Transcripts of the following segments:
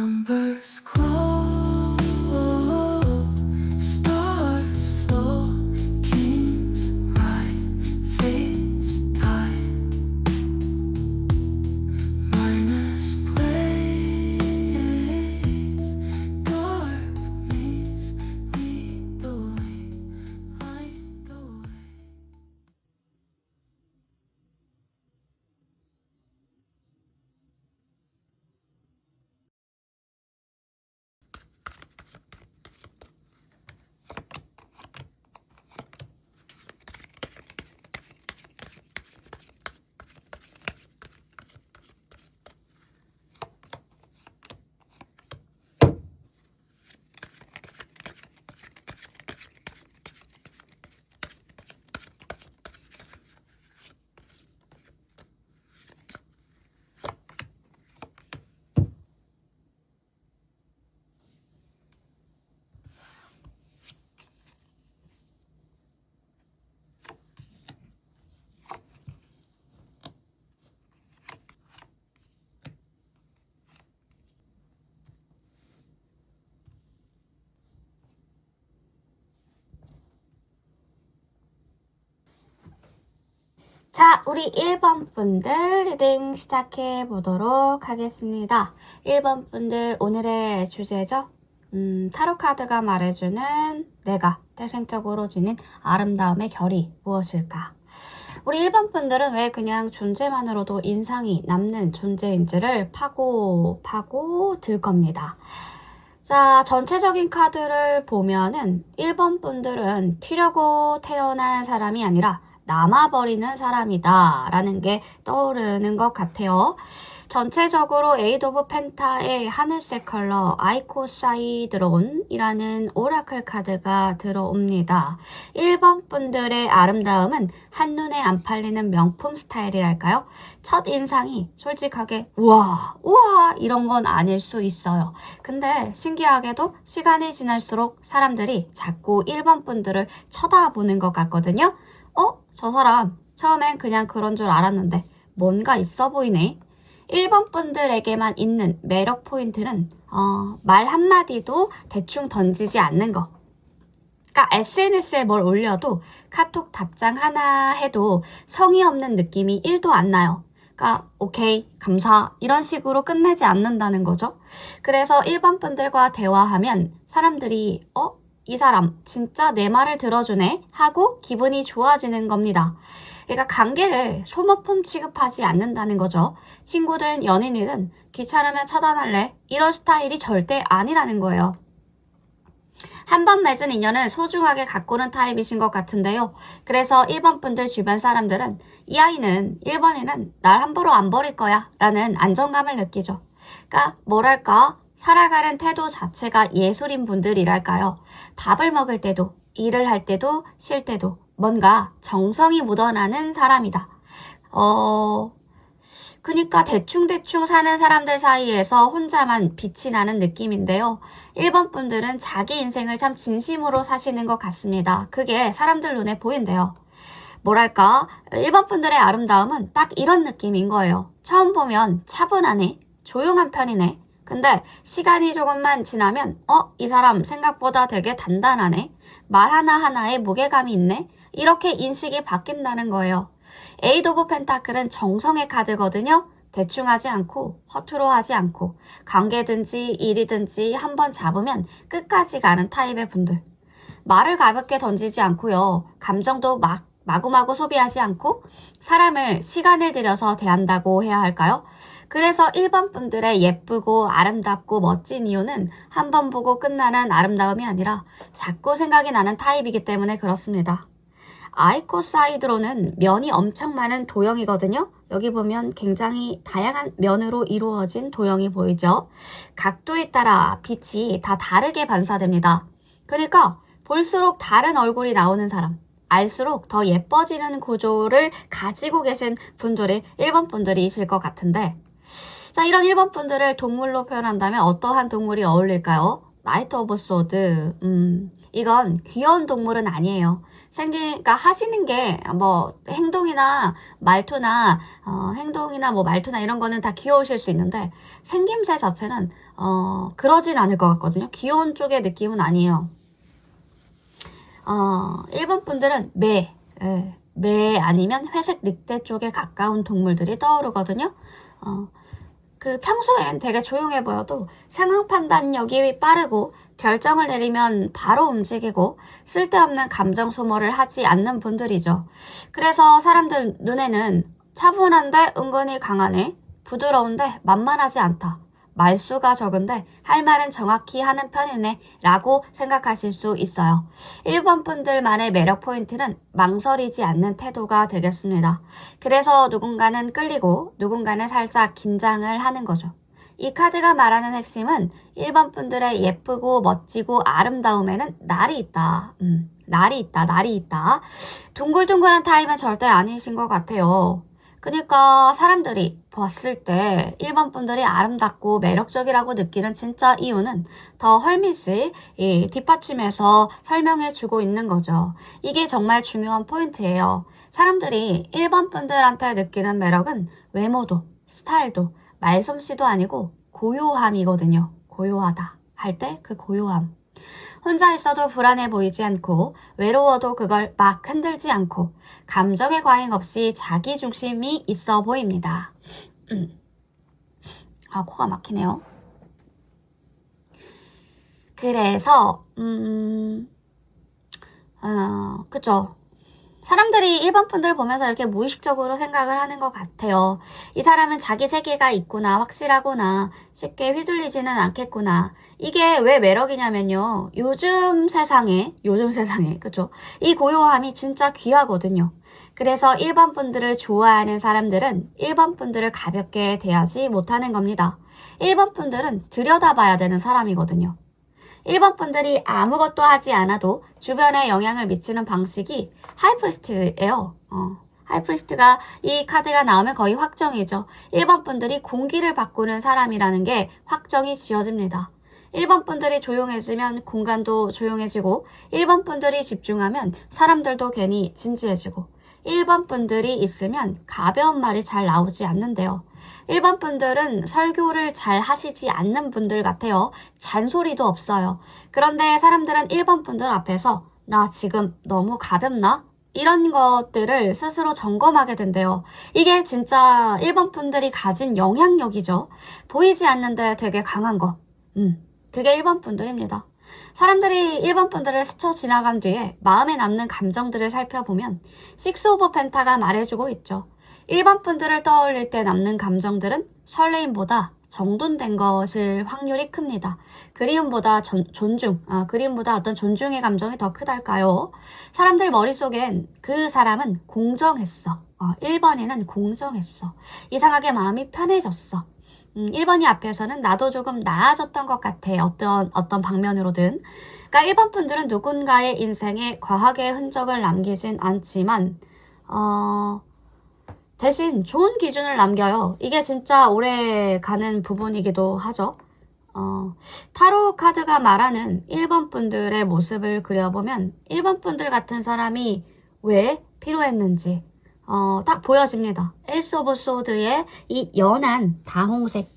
Numbers glow, stars flow, kings ride, fates tide. Minus plays, dark maze, lead the way, light the way. 자, 우리 1번 분들 리딩 시작해 보도록 하겠습니다. 1번 분들 오늘의 주제죠. 타로 카드가 말해주는 내가 태생적으로 지닌 아름다움의 결이 무엇일까? 우리 1번 분들은 왜 그냥 존재만으로도 인상이 남는 존재인지를 파고 들 겁니다. 자, 전체적인 카드를 보면은 1번 분들은 튀려고 태어난 사람이 아니라 남아버리는 사람이다 라는 게 떠오르는 것 같아요. 전체적으로 에이드 오브 펜타의 하늘색 컬러 아이코사이드론이라는 오라클 카드가 들어옵니다. 1번 분들의 아름다움은 한눈에 안 팔리는 명품 스타일이랄까요? 첫인상이 솔직하게 우와 이런 건 아닐 수 있어요. 근데 신기하게도 시간이 지날수록 사람들이 자꾸 1번 분들을 쳐다보는 것 같거든요. 저 사람 처음엔 그냥 그런 줄 알았는데 뭔가 있어 보이네. 1번 분들에게만 있는 매력 포인트는 말 한마디도 대충 던지지 않는 거. 그러니까 SNS에 뭘 올려도 카톡 답장 하나 해도 성의 없는 느낌이 1도 안 나요. 그러니까 오케이, 감사 이런 식으로 끝내지 않는다는 거죠. 그래서 1번 분들과 대화하면 사람들이 이 사람 진짜 내 말을 들어주네 하고 기분이 좋아지는 겁니다. 그러니까 관계를 소모품 취급하지 않는다는 거죠. 친구든 연인이든 귀찮으면 차단할래 이런 스타일이 절대 아니라는 거예요. 한 번 맺은 인연은 소중하게 가꾸는 타입이신 것 같은데요. 그래서 1번 분들 주변 사람들은 이 아이는 1번이는 날 함부로 안 버릴 거야 라는 안정감을 느끼죠. 그러니까 뭐랄까 살아가는 태도 자체가 예술인 분들이랄까요. 밥을 먹을 때도 일을 할 때도 쉴 때도 뭔가 정성이 묻어나는 사람이다. 그러니까 대충대충 사는 사람들 사이에서 혼자만 빛이 나는 느낌인데요. 1번 분들은 자기 인생을 참 진심으로 사시는 것 같습니다. 그게 사람들 눈에 보인대요. 뭐랄까 1번 분들의 아름다움은 딱 이런 느낌인 거예요. 처음 보면 차분하네, 조용한 편이네. 근데 시간이 조금만 지나면 이 사람 생각보다 되게 단단하네. 말 하나하나에 무게감이 있네. 이렇게 인식이 바뀐다는 거예요. 에이드 오브 펜타클은 정성의 카드거든요. 대충 하지 않고 허투루 하지 않고 관계든지 일이든지 한번 잡으면 끝까지 가는 타입의 분들. 말을 가볍게 던지지 않고요. 감정도 마구마구 소비하지 않고 사람을 시간을 들여서 대한다고 해야 할까요? 그래서 1번 분들의 예쁘고 아름답고 멋진 이유는 한 번 보고 끝나는 아름다움이 아니라 자꾸 생각이 나는 타입이기 때문에 그렇습니다. 아이코사이드로는 면이 엄청 많은 도형이거든요. 여기 보면 굉장히 다양한 면으로 이루어진 도형이 보이죠. 각도에 따라 빛이 다 다르게 반사됩니다. 그러니까 볼수록 다른 얼굴이 나오는 사람, 알수록 더 예뻐지는 구조를 가지고 계신 분들이 1번 분들이실 것 같은데, 자, 이런 1번 분들을 동물로 표현한다면 어떠한 동물이 어울릴까요? 나이트 오브 소드. 이건 귀여운 동물은 아니에요. 그러니까 하시는 게 뭐 행동이나 말투나 행동이나 뭐 말투나 이런 거는 다 귀여우실 수 있는데 생김새 자체는 그러진 않을 것 같거든요. 귀여운 쪽의 느낌은 아니에요. 일본 분들은 매 아니면 회색 늑대 쪽에 가까운 동물들이 떠오르거든요. 평소엔 되게 조용해 보여도 상황 판단력이 빠르고 결정을 내리면 바로 움직이고 쓸데없는 감정 소모를 하지 않는 분들이죠. 그래서 사람들 눈에는 차분한데 은근히 강하네, 부드러운데 만만하지 않다, 말수가 적은데 할 말은 정확히 하는 편이네 라고 생각하실 수 있어요. 일본 분들만의 매력 포인트는 망설이지 않는 태도가 되겠습니다. 그래서 누군가는 끌리고 누군가는 살짝 긴장을 하는 거죠. 이 카드가 말하는 핵심은 일본 분들의 예쁘고 멋지고 아름다움에는 날이 있다. 날이 있다. 둥글둥글한 타입은 절대 아니신 것 같아요. 그러니까 사람들이 봤을 때 일본 분들이 아름답고 매력적이라고 느끼는 진짜 이유는 더 헐밋이 뒷받침해서 설명해주고 있는 거죠. 이게 정말 중요한 포인트예요. 사람들이 일본 분들한테 느끼는 매력은 외모도, 스타일도, 말솜씨도 아니고 고요함이거든요. 고요하다 할 때 그 고요함. 혼자 있어도 불안해 보이지 않고 외로워도 그걸 막 흔들지 않고 감정의 과잉 없이 자기 중심이 있어 보입니다. 코가 막히네요. 그래서 그쵸. 사람들이 일본 분들을 보면서 이렇게 무의식적으로 생각을 하는 것 같아요. 이 사람은 자기 세계가 있구나, 확실하구나, 쉽게 휘둘리지는 않겠구나. 이게 왜 매력이냐면요. 요즘 세상에, 그쵸? 이 고요함이 진짜 귀하거든요. 그래서 일본 분들을 좋아하는 사람들은 일본 분들을 가볍게 대하지 못하는 겁니다. 일본 분들은 들여다봐야 되는 사람이거든요. 일본 분들이 아무것도 하지 않아도 주변에 영향을 미치는 방식이 하이프리스트예요. 하이프리스트가 이 카드가 나오면 거의 확정이죠. 일본 분들이 공기를 바꾸는 사람이라는 게 확정이 지어집니다. 일본 분들이 조용해지면 공간도 조용해지고 일본 분들이 집중하면 사람들도 괜히 진지해지고 일본 분들이 있으면 가벼운 말이 잘 나오지 않는데요. 일본 분들은 설교를 잘 하시지 않는 분들 같아요. 잔소리도 없어요. 그런데 사람들은 일본 분들 앞에서 나 지금 너무 가볍나? 이런 것들을 스스로 점검하게 된대요. 이게 진짜 일본 분들이 가진 영향력이죠. 보이지 않는데 되게 강한 거. 그게 일본 분들입니다. 사람들이 일본 분들을 스쳐 지나간 뒤에 마음에 남는 감정들을 살펴보면 식스 오브 펜타가 말해주고 있죠. 일본 분들을 떠올릴 때 남는 감정들은 설레임보다 정돈된 것일 확률이 큽니다. 그리움보다 그리움보다 어떤 존중의 감정이 더 크달까요? 사람들 머릿속엔 그 사람은 공정했어. 1번에는 공정했어. 이상하게 마음이 편해졌어. 1번이 앞에서는 나도 조금 나아졌던 것 같아. 어떤 방면으로든. 그러니까 1번 분들은 누군가의 인생에 과하게 흔적을 남기진 않지만, 대신 좋은 기준을 남겨요. 이게 진짜 오래 가는 부분이기도 하죠. 타로 카드가 말하는 1번 분들의 모습을 그려보면 1번 분들 같은 사람이 왜 필요했는지 딱 보여집니다. 에이스 오브 소드의 이 연한 다홍색,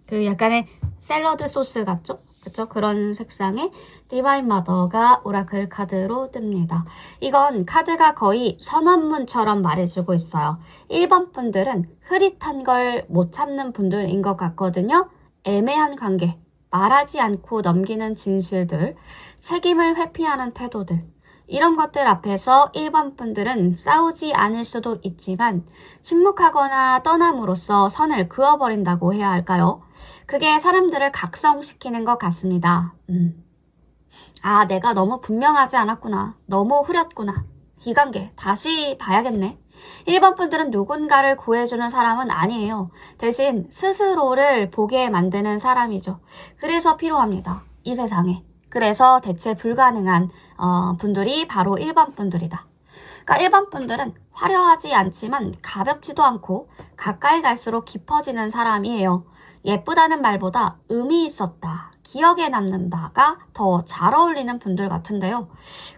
그 약간의 샐러드 소스 같죠? 그쵸? 그런 색상의 디바인 마더가 오라클 카드로 뜹니다. 이건 카드가 거의 선언문처럼 말해주고 있어요. 1번 분들은 흐릿한 걸 못 참는 분들인 것 같거든요. 애매한 관계, 말하지 않고 넘기는 진실들, 책임을 회피하는 태도들, 이런 것들 앞에서 1번 분들은 싸우지 않을 수도 있지만 침묵하거나 떠남으로써 선을 그어버린다고 해야 할까요? 그게 사람들을 각성시키는 것 같습니다. 내가 너무 분명하지 않았구나. 너무 흐렸구나. 이 관계 다시 봐야겠네. 1번 분들은 누군가를 구해주는 사람은 아니에요. 대신 스스로를 보게 만드는 사람이죠. 그래서 필요합니다. 이 세상에. 그래서 대체 불가능한 분들이 바로 1번 분들이다. 그러니까 1번 분들은 화려하지 않지만 가볍지도 않고 가까이 갈수록 깊어지는 사람이에요. 예쁘다는 말보다 의미 있었다, 기억에 남는다가 더 잘 어울리는 분들 같은데요.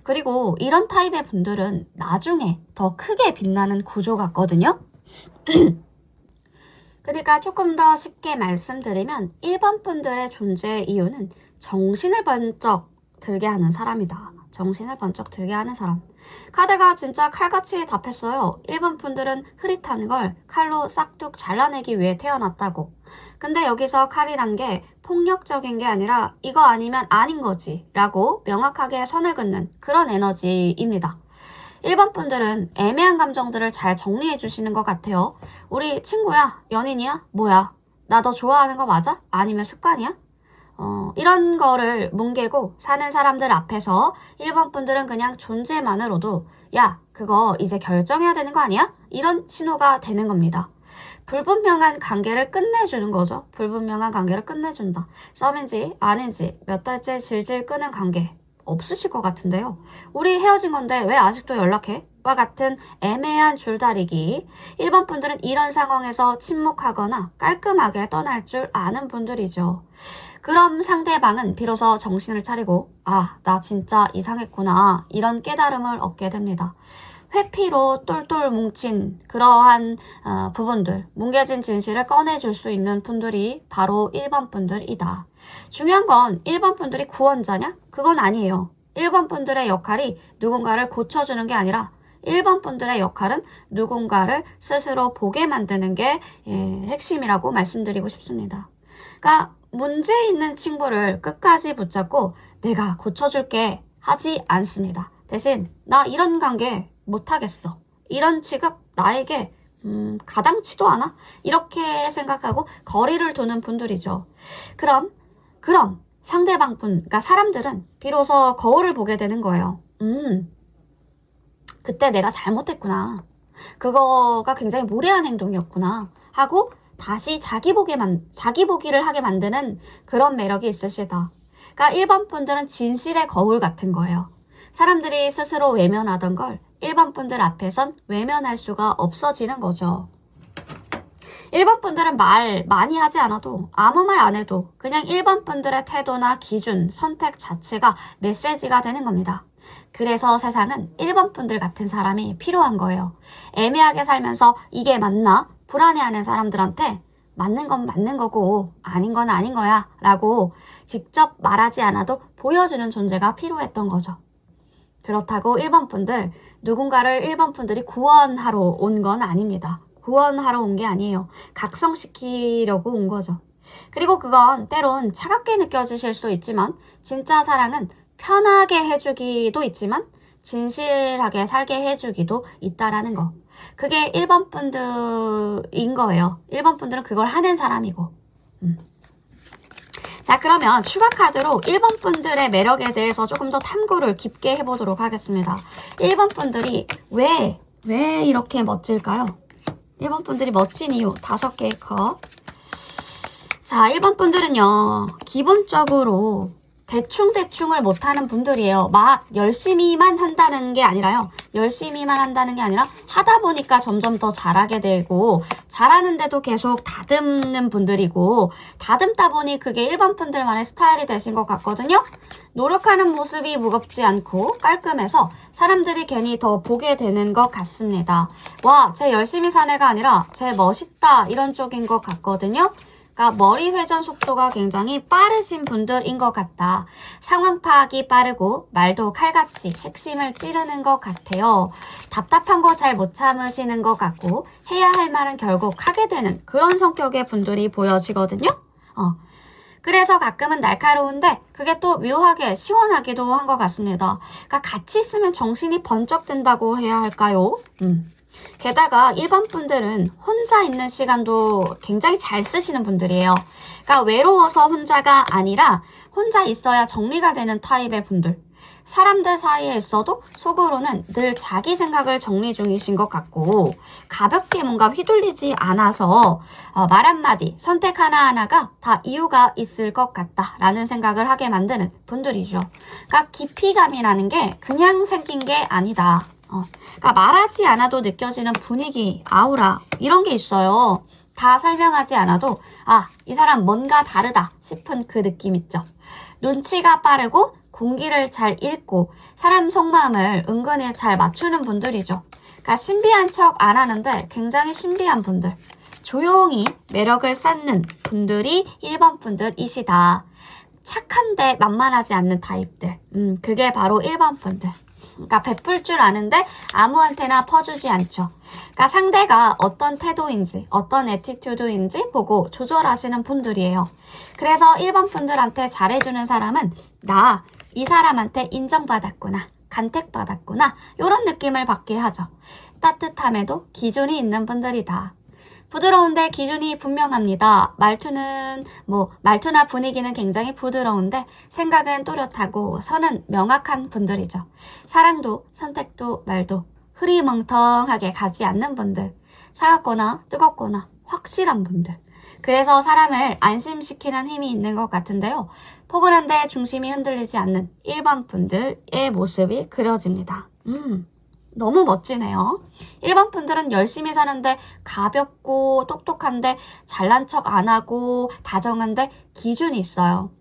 그리고 이런 타입의 분들은 나중에 더 크게 빛나는 구조 같거든요. 그러니까 조금 더 쉽게 말씀드리면 1번 분들의 존재 이유는 정신을 번쩍 들게 하는 사람이다. 정신을 번쩍 들게 하는 사람. 카드가 진짜 칼같이 답했어요. 1번 분들은 흐릿한 걸 칼로 싹둑 잘라내기 위해 태어났다고. 근데 여기서 칼이란 게 폭력적인 게 아니라 이거 아니면 아닌 거지 라고 명확하게 선을 긋는 그런 에너지입니다. 1번 분들은 애매한 감정들을 잘 정리해 주시는 것 같아요. 우리 친구야? 연인이야? 뭐야? 나 너 좋아하는 거 맞아? 아니면 습관이야? 이런 거를 뭉개고 사는 사람들 앞에서 1번 분들은 그냥 존재만으로도 야, 그거 이제 결정해야 되는 거 아니야? 이런 신호가 되는 겁니다. 불분명한 관계를 끝내주는 거죠. 불분명한 관계를 끝내준다. 썸인지 아닌지 몇 달째 질질 끄는 관계 없으실 것 같은데요. 우리 헤어진 건데 왜 아직도 연락해? 와 같은 애매한 줄다리기. 1번 분들은 이런 상황에서 침묵하거나 깔끔하게 떠날 줄 아는 분들이죠. 그럼 상대방은 비로소 정신을 차리고 아, 나 진짜 이상했구나 이런 깨달음을 얻게 됩니다. 회피로 똘똘 뭉친 그러한 부분들, 뭉개진 진실을 꺼내줄 수 있는 분들이 바로 1번 분들이다. 중요한 건 1번 분들이 구원자냐? 그건 아니에요. 1번 분들의 역할이 누군가를 고쳐주는 게 아니라 1번 분들의 역할은 누군가를 스스로 보게 만드는 게 핵심이라고 말씀드리고 싶습니다. 그러니까 문제 있는 친구를 끝까지 붙잡고 내가 고쳐줄게 하지 않습니다. 대신 나 이런 관계 못하겠어. 이런 취급 나에게 가당치도 않아? 이렇게 생각하고 거리를 두는 분들이죠. 그럼 상대방 분, 그러니까 사람들은 비로소 거울을 보게 되는 거예요. 그때 내가 잘못했구나. 그거가 굉장히 무례한 행동이었구나 하고 다시 자기 보기를 하게 만드는 그런 매력이 있으시다. 그러니까 1번 분들은 진실의 거울 같은 거예요. 사람들이 스스로 외면하던 걸 1번 분들 앞에선 외면할 수가 없어지는 거죠. 1번 분들은 말 많이 하지 않아도 아무 말 안 해도 그냥 1번 분들의 태도나 기준, 선택 자체가 메시지가 되는 겁니다. 그래서 세상은 1번 분들 같은 사람이 필요한 거예요. 애매하게 살면서 이게 맞나? 불안해하는 사람들한테 맞는 건 맞는 거고 아닌 건 아닌 거야 라고 직접 말하지 않아도 보여주는 존재가 필요했던 거죠. 그렇다고 1번 분들, 누군가를 1번 분들이 구원하러 온 건 아닙니다. 구원하러 온 게 아니에요. 각성시키려고 온 거죠. 그리고 그건 때론 차갑게 느껴지실 수 있지만 진짜 사랑은 편하게 해주기도 있지만 진실하게 살게 해주기도 있다라는 거. 그게 1번 분들인 거예요. 1번 분들은 그걸 하는 사람이고. 자, 그러면 추가 카드로 1번 분들의 매력에 대해서 조금 더 탐구를 깊게 해보도록 하겠습니다. 1번 분들이 왜 이렇게 멋질까요? 1번 분들이 멋진 이유 5개의 컵. 자, 1번 분들은요, 기본적으로 대충을 못하는 분들이에요. 막 열심히만 한다는 게 아니라요. 열심히만 한다는 게 아니라 하다 보니까 점점 더 잘하게 되고 잘하는데도 계속 다듬는 분들이고 다듬다 보니 그게 1번 분들만의 스타일이 되신 것 같거든요. 노력하는 모습이 무겁지 않고 깔끔해서 사람들이 괜히 더 보게 되는 것 같습니다. 와, 쟤 열심히 사는 애가 아니라 쟤 멋있다 이런 쪽인 것 같거든요. 그러니까 머리 회전 속도가 굉장히 빠르신 분들인 것 같다. 상황 파악이 빠르고 말도 칼같이 핵심을 찌르는 것 같아요. 답답한 거 잘 못 참으시는 것 같고 해야 할 말은 결국 하게 되는 그런 성격의 분들이 보여지거든요. 그래서 가끔은 날카로운데 그게 또 묘하게 시원하기도 한 것 같습니다. 그러니까 같이 있으면 정신이 번쩍 든다고 해야 할까요? 게다가 1번 분들은 혼자 있는 시간도 굉장히 잘 쓰시는 분들이에요. 그러니까 외로워서 혼자가 아니라 혼자 있어야 정리가 되는 타입의 분들. 사람들 사이에 있어도 속으로는 늘 자기 생각을 정리 중이신 것 같고 가볍게 뭔가 휘둘리지 않아서 말 한마디, 선택 하나하나가 다 이유가 있을 것 같다라는 생각을 하게 만드는 분들이죠. 그러니까 깊이감이라는 게 그냥 생긴 게 아니다. 그러니까 말하지 않아도 느껴지는 분위기, 아우라 이런 게 있어요. 다 설명하지 않아도 아, 이 사람 뭔가 다르다 싶은 그 느낌 있죠. 눈치가 빠르고 공기를 잘 읽고 사람 속마음을 은근히 잘 맞추는 분들이죠. 그러니까 신비한 척 안 하는데 굉장히 신비한 분들. 조용히 매력을 쌓는 분들이 1번 분들이시다. 착한데 만만하지 않는 타입들. 그게 바로 1번 분들. 그러니까 베풀 줄 아는데 아무한테나 퍼주지 않죠. 그러니까 상대가 어떤 태도인지, 어떤 애티튜드인지 보고 조절하시는 분들이에요. 그래서 1번 분들한테 잘해주는 사람은 나, 이 사람한테 인정받았구나, 간택받았구나 이런 느낌을 받게 하죠. 따뜻함에도 기준이 있는 분들이다. 부드러운데 기준이 분명합니다. 말투나 분위기는 굉장히 부드러운데 생각은 또렷하고 선은 명확한 분들이죠. 사랑도 선택도 말도 흐리멍텅하게 가지 않는 분들. 차갑거나 뜨겁거나 확실한 분들. 그래서 사람을 안심시키는 힘이 있는 것 같은데요. 포근한데 중심이 흔들리지 않는 1번 분들의 모습이 그려집니다. 너무 멋지네요. 1번 분들은 열심히 사는데 가볍고 똑똑한데 잘난 척 안 하고 다정한데 기준이 있어요.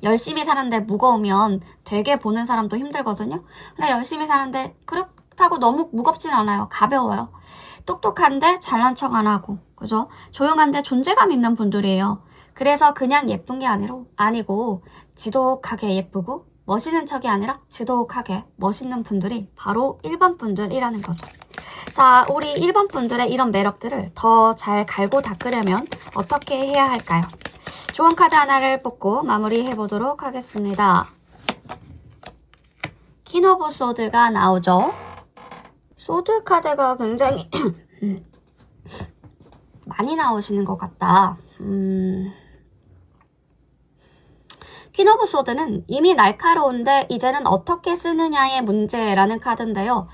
열심히 사는데 무거우면 되게 보는 사람도 힘들거든요. 근데 열심히 사는데 그렇다고 너무 무겁진 않아요. 가벼워요. 똑똑한데 잘난 척 안 하고, 그죠? 조용한데 존재감 있는 분들이에요. 그래서 그냥 예쁜 게 아니고 지독하게 예쁘고 멋있는 척이 아니라 지독하게 멋있는 분들이 바로 1번 분들이라는 거죠. 자, 우리 1번 분들의 이런 매력들을 더 잘 갈고 닦으려면 어떻게 해야 할까요? 좋은 카드 하나를 뽑고 마무리해 보도록 하겠습니다. 퀸 오브 소드가 나오죠. 소드 카드가 굉장히 많이 나오시는 것 같다. 퀸 오브 소드는 이미 날카로운데 이제는 어떻게 쓰느냐의 문제라는 카드인데요.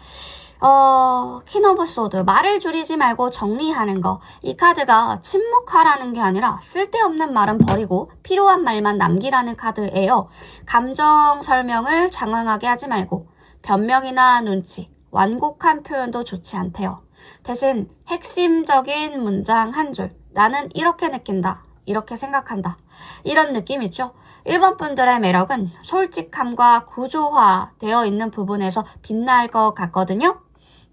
퀸 오브 소드, 말을 줄이지 말고 정리하는 거. 이 카드가 침묵하라는 게 아니라 쓸데없는 말은 버리고 필요한 말만 남기라는 카드예요. 감정 설명을 장황하게 하지 말고 변명이나 눈치, 완곡한 표현도 좋지 않대요. 대신 핵심적인 문장 한 줄, 나는 이렇게 느낀다, 이렇게 생각한다, 이런 느낌이죠. 1번 분들의 매력은 솔직함과 구조화되어 있는 부분에서 빛날 것 같거든요.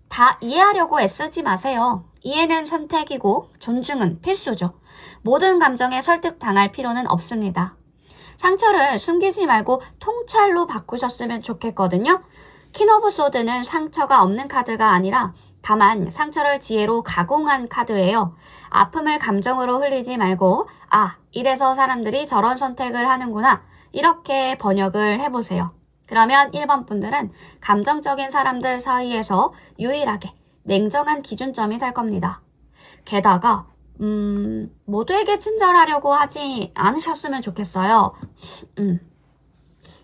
다 이해하려고 애쓰지 마세요. 이해는 선택이고 존중은 필수죠. 모든 감정에 설득당할 필요는 없습니다. 상처를 숨기지 말고 통찰로 바꾸셨으면 좋겠거든요. 퀸 오브 소드는 상처가 없는 카드가 아니라 다만 상처를 지혜로 가공한 카드예요. 아픔을 감정으로 흘리지 말고 아, 이래서 사람들이 저런 선택을 하는구나, 이렇게 번역을 해보세요. 그러면 1번 분들은 감정적인 사람들 사이에서 유일하게 냉정한 기준점이 될 겁니다. 게다가 모두에게 친절하려고 하지 않으셨으면 좋겠어요.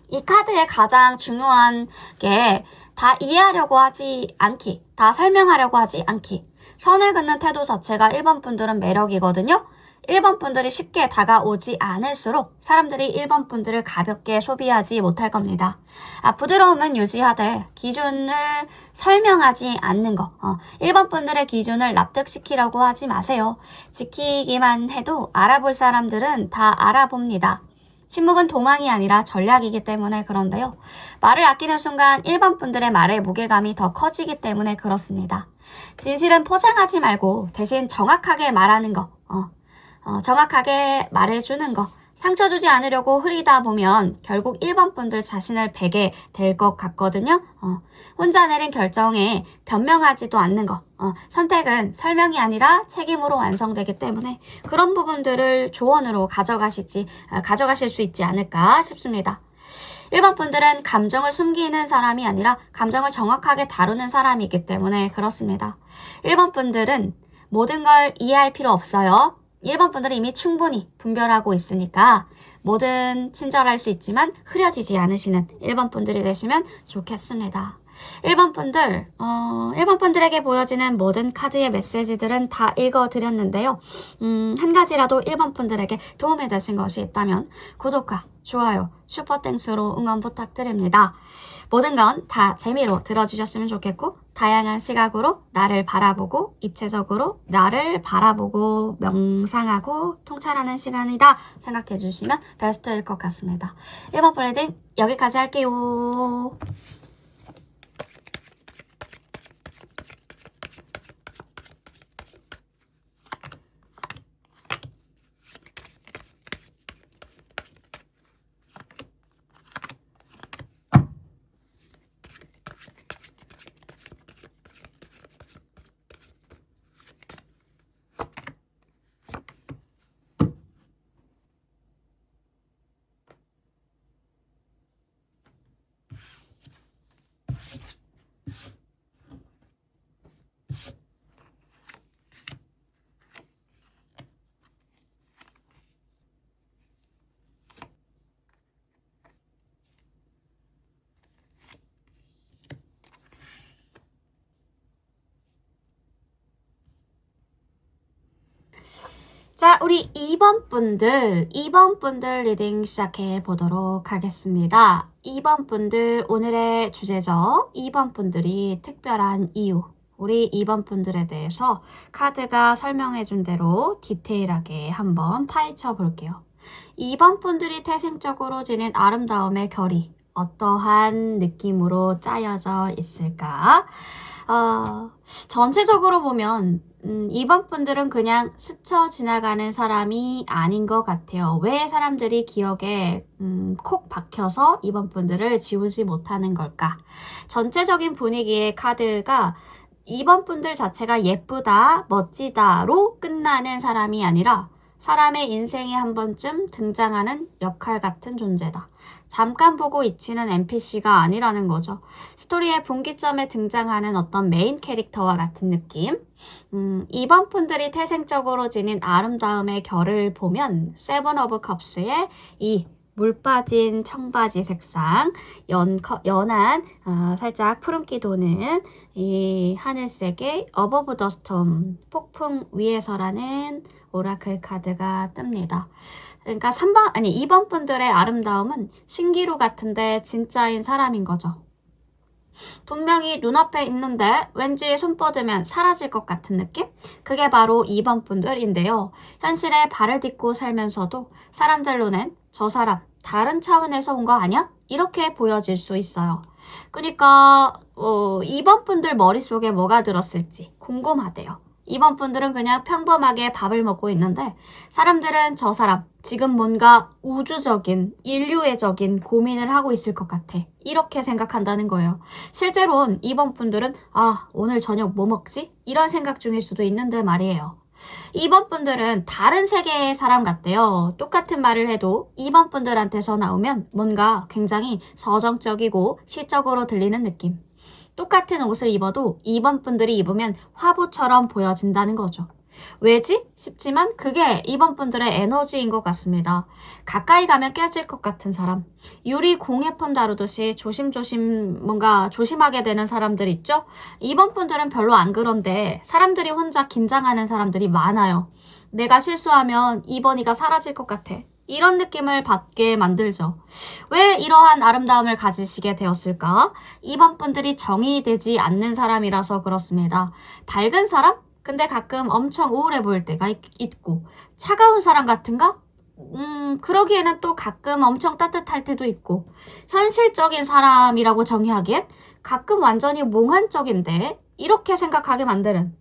이 카드의 가장 중요한 게 다 이해하려고 하지 않기, 다 설명하려고 하지 않기. 선을 긋는 태도 자체가 1번 분들은 매력이거든요. 1번 분들이 쉽게 다가오지 않을수록 사람들이 1번 분들을 가볍게 소비하지 못할 겁니다. 부드러움은 유지하되 기준을 설명하지 않는 거. 1번 분들의 기준을 납득시키려고 하지 마세요. 지키기만 해도 알아볼 사람들은 다 알아봅니다. 침묵은 도망이 아니라 전략이기 때문에 그런데요. 말을 아끼는 순간 1번 분들의 말의 무게감이 더 커지기 때문에 그렇습니다. 진실은 포장하지 말고 대신 정확하게 말하는 거. 정확하게 말해주는 거. 상처 주지 않으려고 흐리다 보면 결국 1번 분들 자신을 베게 될 것 같거든요. 혼자 내린 결정에 변명하지도 않는 거. 선택은 설명이 아니라 책임으로 완성되기 때문에 그런 부분들을 조언으로 가져가실 수 있지 않을까 싶습니다. 1번 분들은 감정을 숨기는 사람이 아니라 감정을 정확하게 다루는 사람이기 때문에 그렇습니다. 1번 분들은 모든 걸 이해할 필요 없어요. 1번 분들은 이미 충분히 분별하고 있으니까 뭐든 친절할 수 있지만 흐려지지 않으시는 1번 분들이 되시면 좋겠습니다. 1번 분들, 1번 분들에게 보여지는 모든 카드의 메시지들은 다 읽어드렸는데요. 한 가지라도 1번 분들에게 도움이 되신 것이 있다면 구독과 좋아요, 슈퍼땡스로 응원 부탁드립니다. 모든 건 다 재미로 들어주셨으면 좋겠고, 다양한 시각으로 나를 바라보고 입체적으로 나를 바라보고 명상하고 통찰하는 시간이다 생각해 주시면 베스트일 것 같습니다. 1번 플레이딩 여기까지 할게요. 자, 우리 2번 분들 리딩 시작해 보도록 하겠습니다. 2번 분들 오늘의 주제죠. 2번 분들이 특별한 이유. 우리 2번 분들에 대해서 카드가 설명해 준 대로 디테일하게 한번 파헤쳐 볼게요. 2번 분들이 태생적으로 지닌 아름다움의 결이 어떠한 느낌으로 짜여져 있을까? 전체적으로 보면 2번 분들은 그냥 스쳐 지나가는 사람이 아닌 것 같아요. 왜 사람들이 기억에 콕 박혀서 2번 분들을 지우지 못하는 걸까? 전체적인 분위기의 카드가 2번 분들 자체가 예쁘다, 멋지다로 끝나는 사람이 아니라 사람의 인생에 한 번쯤 등장하는 역할 같은 존재다. 잠깐 보고 잊히는 NPC가 아니라는 거죠. 스토리의 분기점에 등장하는 어떤 메인 캐릭터와 같은 느낌. 2번 분들이 태생적으로 지닌 아름다움의 결을 보면 세븐 오브 컵스의 이 물 빠진 청바지 색상, 연한 살짝 푸른기 도는 이 하늘색의 어버브 더 스톰, 폭풍 위에서라는 오라클 카드가 뜹니다. 그러니까 2번 분들의 아름다움은 신기루 같은데 진짜인 사람인 거죠. 분명히 눈앞에 있는데 왠지 손 뻗으면 사라질 것 같은 느낌? 그게 바로 2번 분들인데요. 현실에 발을 딛고 살면서도 사람들 눈엔 저 사람 다른 차원에서 온 거 아니야? 이렇게 보여질 수 있어요. 그러니까 2번 분들 머릿속에 뭐가 들었을지 궁금하대요. 2번 분들은 그냥 평범하게 밥을 먹고 있는데 사람들은 저 사람 지금 뭔가 우주적인 인류애적인 고민을 하고 있을 것 같아. 이렇게 생각한다는 거예요. 실제로는 2번 분들은 오늘 저녁 뭐 먹지? 이런 생각 중일 수도 있는데 말이에요. 2번 분들은 다른 세계의 사람 같대요. 똑같은 말을 해도 2번 분들한테서 나오면 뭔가 굉장히 서정적이고 시적으로 들리는 느낌. 똑같은 옷을 입어도 2번 분들이 입으면 화보처럼 보여진다는 거죠. 왜지? 싶지만 그게 2번 분들의 에너지인 것 같습니다. 가까이 가면 깨질 것 같은 사람. 유리 공예품 다루듯이 조심조심 뭔가 조심하게 되는 사람들 있죠? 2번 분들은 별로 안 그런데 사람들이 혼자 긴장하는 사람들이 많아요. 내가 실수하면 2번이가 사라질 것 같아. 이런 느낌을 받게 만들죠. 왜 이러한 아름다움을 가지시게 되었을까? 2번 분들이 정의되지 않는 사람이라서 그렇습니다. 밝은 사람? 근데 가끔 엄청 우울해 보일 때가 있고 차가운 사람 같은가? 그러기에는 또 가끔 엄청 따뜻할 때도 있고 현실적인 사람이라고 정의하기엔 가끔 완전히 몽환적인데 이렇게 생각하게 만드는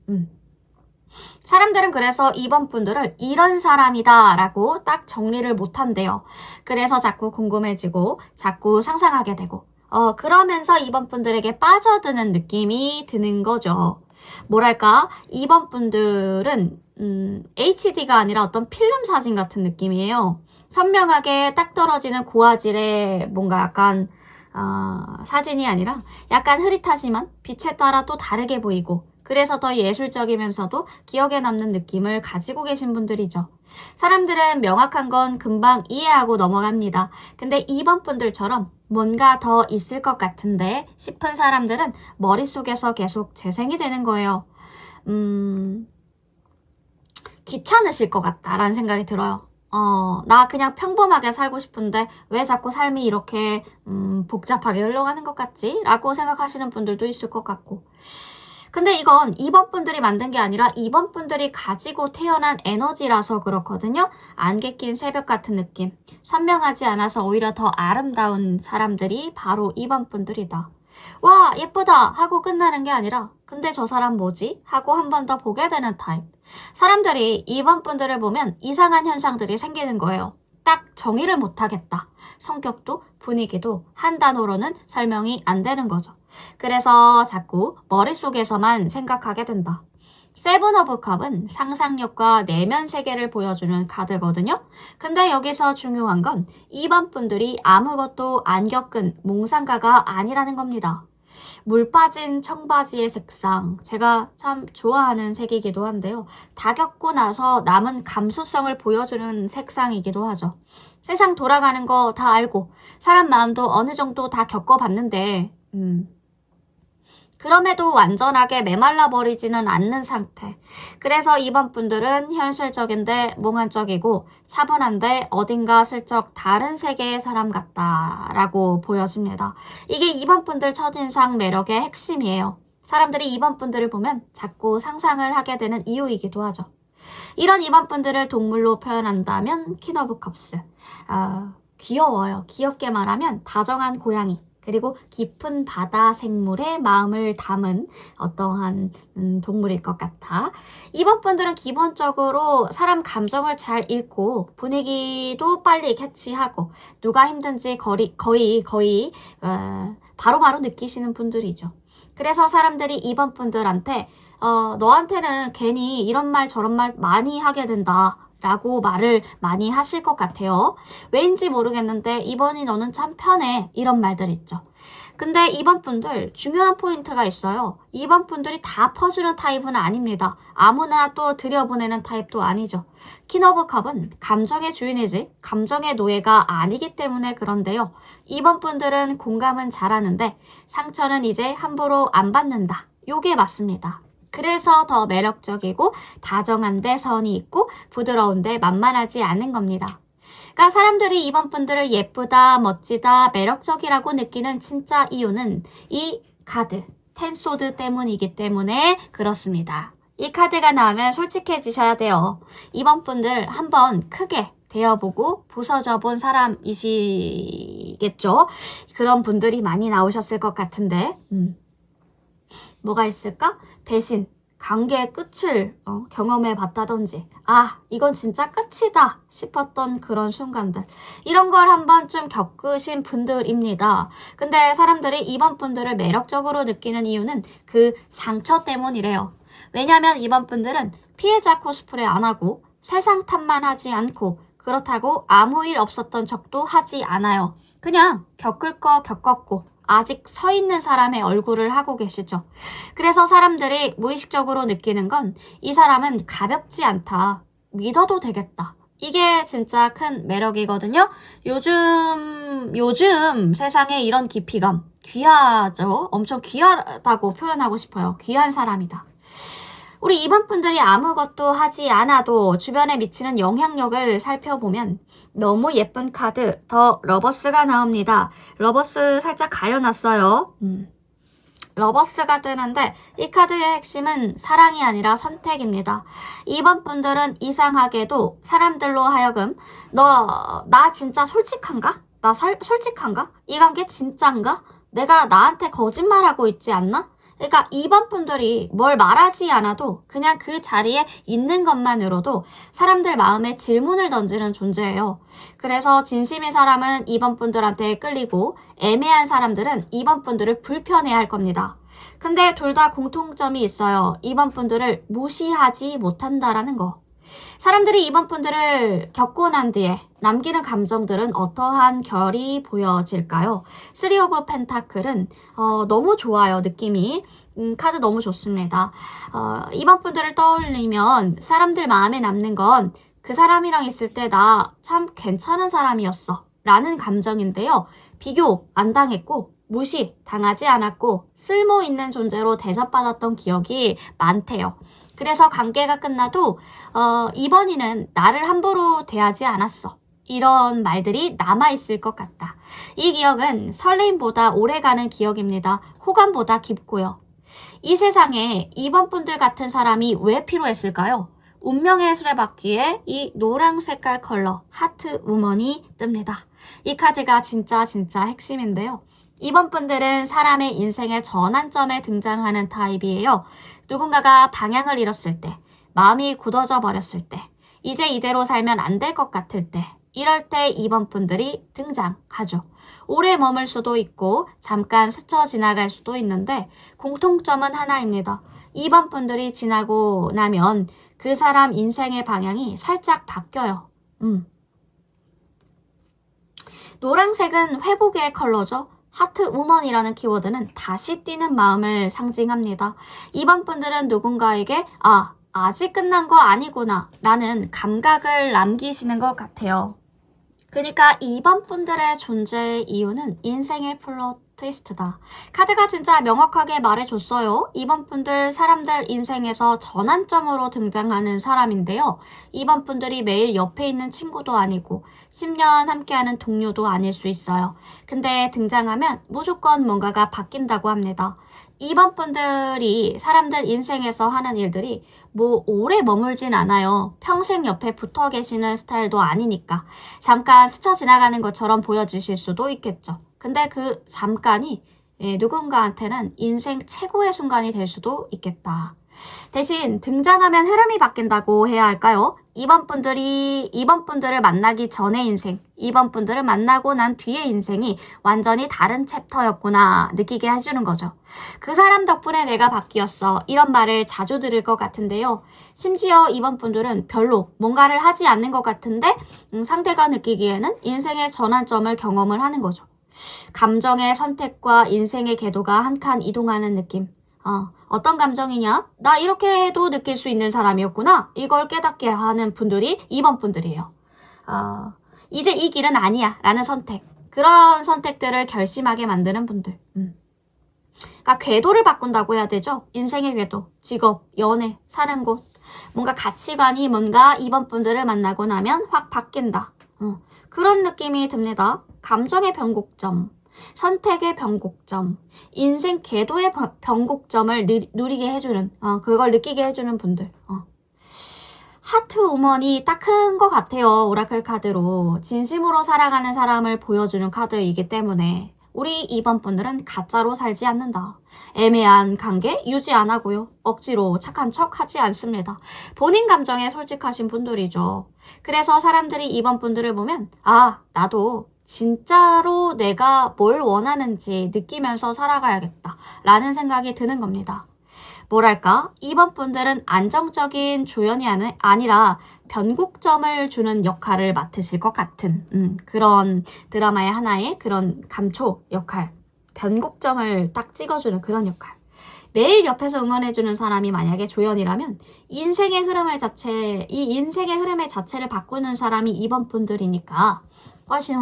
사람들은 그래서 2번 분들을 이런 사람이다 라고 딱 정리를 못한대요. 그래서 자꾸 궁금해지고 자꾸 상상하게 되고 그러면서 2번 분들에게 빠져드는 느낌이 드는 거죠. 뭐랄까 2번 분들은 HD가 아니라 어떤 필름 사진 같은 느낌이에요. 선명하게 딱 떨어지는 고화질의 뭔가 약간 사진이 아니라 약간 흐릿하지만 빛에 따라 또 다르게 보이고 그래서 더 예술적이면서도 기억에 남는 느낌을 가지고 계신 분들이죠. 사람들은 명확한 건 금방 이해하고 넘어갑니다. 근데 2번 분들처럼 뭔가 더 있을 것 같은데 싶은 사람들은 머릿속에서 계속 재생이 되는 거예요. 귀찮으실 것 같다라는 생각이 들어요. 나 그냥 평범하게 살고 싶은데 왜 자꾸 삶이 이렇게 복잡하게 흘러가는 것 같지? 라고 생각하시는 분들도 있을 것 같고. 근데 이건 2번 분들이 만든 게 아니라 2번 분들이 가지고 태어난 에너지라서 그렇거든요. 안개 낀 새벽 같은 느낌. 선명하지 않아서 오히려 더 아름다운 사람들이 바로 2번 분들이다. 와, 예쁘다 하고 끝나는 게 아니라 근데 저 사람 뭐지? 하고 한 번 더 보게 되는 타입. 사람들이 2번 분들을 보면 이상한 현상들이 생기는 거예요. 딱 정의를 못하겠다. 성격도 분위기도 한 단어로는 설명이 안 되는 거죠. 그래서 자꾸 머릿속에서만 생각하게 된다. 세븐 오브 컵은 상상력과 내면 세계를 보여주는 카드거든요. 근데 여기서 중요한 건 2번 분들이 아무것도 안 겪은 몽상가가 아니라는 겁니다. 물 빠진 청바지의 색상, 제가 참 좋아하는 색이기도 한데요. 다 겪고 나서 남은 감수성을 보여주는 색상이기도 하죠. 세상 돌아가는 거 다 알고 사람 마음도 어느 정도 다 겪어봤는데 그럼에도 완전하게 메말라 버리지는 않는 상태. 그래서 2번 분들은 현실적인데 몽환적이고 차분한데 어딘가 슬쩍 다른 세계의 사람 같다라고 보여집니다. 이게 2번 분들 첫인상 매력의 핵심이에요. 사람들이 2번 분들을 보면 자꾸 상상을 하게 되는 이유이기도 하죠. 이런 2번 분들을 동물로 표현한다면 퀸 오브 컵스. 귀여워요. 귀엽게 말하면 다정한 고양이. 그리고 깊은 바다 생물의 마음을 담은 어떠한 동물일 것 같아. 2번 분들은 기본적으로 사람 감정을 잘 읽고 분위기도 빨리 캐치하고 누가 힘든지 거의 바로바로 느끼시는 분들이죠. 그래서 사람들이 2번 분들한테 너한테는 괜히 이런 말 저런 말 많이 하게 된다. 라고 말을 많이 하실 것 같아요. 왜인지 모르겠는데 2번이 너는 참 편해 이런 말들 있죠. 근데 2번 분들 중요한 포인트가 있어요. 2번 분들이 다 퍼주는 타입은 아닙니다. 아무나 또 들여보내는 타입도 아니죠. 퀸 오브 컵은 감정의 주인이지 감정의 노예가 아니기 때문에 그런데요. 2번 분들은 공감은 잘하는데 상처는 이제 함부로 안 받는다. 요게 맞습니다. 그래서 더 매력적이고 다정한데 선이 있고 부드러운데 만만하지 않은 겁니다. 그러니까 사람들이 2번 분들을 예쁘다, 멋지다, 매력적이라고 느끼는 진짜 이유는 이 카드, 텐소드 때문이기 때문에 그렇습니다. 이 카드가 나오면 솔직해지셔야 돼요. 2번 분들 한번 크게 대어보고 부서져 본 사람이시겠죠? 그런 분들이 많이 나오셨을 것 같은데 뭐가 있을까? 배신, 관계의 끝을 경험해 봤다든지 이건 진짜 끝이다 싶었던 그런 순간들 이런 걸 한 번쯤 겪으신 분들입니다. 근데 사람들이 2번 분들을 매력적으로 느끼는 이유는 그 상처 때문이래요. 왜냐하면 2번 분들은 피해자 코스프레 안 하고 세상 탓만 하지 않고 그렇다고 아무 일 없었던 척도 하지 않아요. 그냥 겪을 거 겪었고 아직 서 있는 사람의 얼굴을 하고 계시죠. 그래서 사람들이 무의식적으로 느끼는 건 이 사람은 가볍지 않다. 믿어도 되겠다. 이게 진짜 큰 매력이거든요. 요즘 세상에 이런 깊이감 귀하죠. 엄청 귀하다고 표현하고 싶어요. 귀한 사람이다. 우리 2번 분들이 아무것도 하지 않아도 주변에 미치는 영향력을 살펴보면 너무 예쁜 카드 더 러버스가 나옵니다. 러버스 살짝 가려놨어요. 러버스가 뜨는데 이 카드의 핵심은 사랑이 아니라 선택입니다. 2번 분들은 이상하게도 사람들로 하여금 나 진짜 솔직한가? 나 솔직한가? 이 관계 진짠가? 내가 나한테 거짓말하고 있지 않나? 그러니까 2번 분들이 뭘 말하지 않아도 그냥 그 자리에 있는 것만으로도 사람들 마음에 질문을 던지는 존재예요. 그래서 진심인 사람은 2번 분들한테 끌리고 애매한 사람들은 2번 분들을 불편해할 겁니다. 근데 둘 다 공통점이 있어요. 2번 분들을 무시하지 못한다라는 거. 사람들이 이번 분들을 겪고 난 뒤에 남기는 감정들은 어떠한 결이 보여질까요? 3 오브 펜타클은 너무 좋아요. 느낌이. 카드 너무 좋습니다. 이번 분들을 떠올리면 사람들 마음에 남는 건 그 사람이랑 있을 때 나 참 괜찮은 사람이었어 라는 감정인데요. 비교 안 당했고 무시 당하지 않았고 쓸모 있는 존재로 대접받았던 기억이 많대요. 그래서 관계가 끝나도 이번이는 나를 함부로 대하지 않았어. 이런 말들이 남아있을 것 같다. 이 기억은 설레임보다 오래가는 기억입니다. 호감보다 깊고요. 이 세상에 이번 분들 같은 사람이 왜 필요했을까요? 운명의 수레바퀴에 이 노랑 색깔 컬러 하트 우먼이 뜹니다. 이 카드가 진짜 핵심인데요. 이번 분들은 사람의 인생의 전환점에 등장하는 타입이에요. 누군가가 방향을 잃었을 때, 마음이 굳어져 버렸을 때, 이제 이대로 살면 안 될 것 같을 때, 이럴 때 이번 분들이 등장하죠. 오래 머물 수도 있고 잠깐 스쳐 지나갈 수도 있는데 공통점은 하나입니다. 이번 분들이 지나고 나면 그 사람 인생의 방향이 살짝 바뀌어요. 노란색은 회복의 컬러죠. 하트 우먼이라는 키워드는 다시 뛰는 마음을 상징합니다. 이번 분들은 누군가에게 아직 끝난 거 아니구나 라는 감각을 남기시는 것 같아요. 그러니까 이번 분들의 존재의 이유는 인생의 플롯 트위스트다. 카드가 진짜 명확하게 말해줬어요. 이번 분들 사람들 인생에서 전환점으로 등장하는 사람인데요. 이번 분들이 매일 옆에 있는 친구도 아니고 10년 함께하는 동료도 아닐 수 있어요. 근데 등장하면 무조건 뭔가가 바뀐다고 합니다. 이번 분들이 사람들 인생에서 하는 일들이 뭐 오래 머물진 않아요. 평생 옆에 붙어 계시는 스타일도 아니니까 잠깐 스쳐 지나가는 것처럼 보여지실 수도 있겠죠. 근데 그 잠깐이 누군가한테는 인생 최고의 순간이 될 수도 있겠다. 대신 등장하면 흐름이 바뀐다고 해야 할까요? 이번 분들을 만나기 전의 인생, 이번 분들을 만나고 난 뒤의 인생이 완전히 다른 챕터였구나 느끼게 해주는 거죠. 그 사람 덕분에 내가 바뀌었어. 이런 말을 자주 들을 것 같은데요. 심지어 이번 분들은 별로 뭔가를 하지 않는 것 같은데 상대가 느끼기에는 인생의 전환점을 경험을 하는 거죠. 감정의 선택과 인생의 궤도가 한 칸 이동하는 느낌. 어떤 감정이냐? 나 이렇게 해도 느낄 수 있는 사람이었구나. 이걸 깨닫게 하는 분들이 이번 분들이에요. 이제 이 길은 아니야 라는 선택. 그런 선택들을 결심하게 만드는 분들. 그러니까 궤도를 바꾼다고 해야 되죠. 인생의 궤도, 직업, 연애, 사는 곳. 뭔가 가치관이 뭔가 이번 분들을 만나고 나면 확 바뀐다. 그런 느낌이 듭니다. 감정의 변곡점. 선택의 변곡점, 인생 궤도의 변곡점을 누리게 해주는, 그걸 느끼게 해주는 분들. 하트 우먼이 딱 큰 것 같아요. 오라클 카드로. 진심으로 사랑하는 사람을 보여주는 카드이기 때문에 우리 이번 분들은 가짜로 살지 않는다. 애매한 관계 유지 안 하고요. 억지로 착한 척 하지 않습니다. 본인 감정에 솔직하신 분들이죠. 그래서 사람들이 이번 분들을 보면 나도 진짜로 내가 뭘 원하는지 느끼면서 살아가야겠다 라는 생각이 드는 겁니다. 뭐랄까? 이번 분들은 안정적인 조연이 아니라 변곡점을 주는 역할을 맡으실 것 같은 그런 드라마의 하나의 그런 감초 역할, 변곡점을 딱 찍어주는 그런 역할. 매일 옆에서 응원해주는 사람이 만약에 조연이라면 이 인생의 흐름의 자체를 바꾸는 사람이 이번 분들이니까 훨씬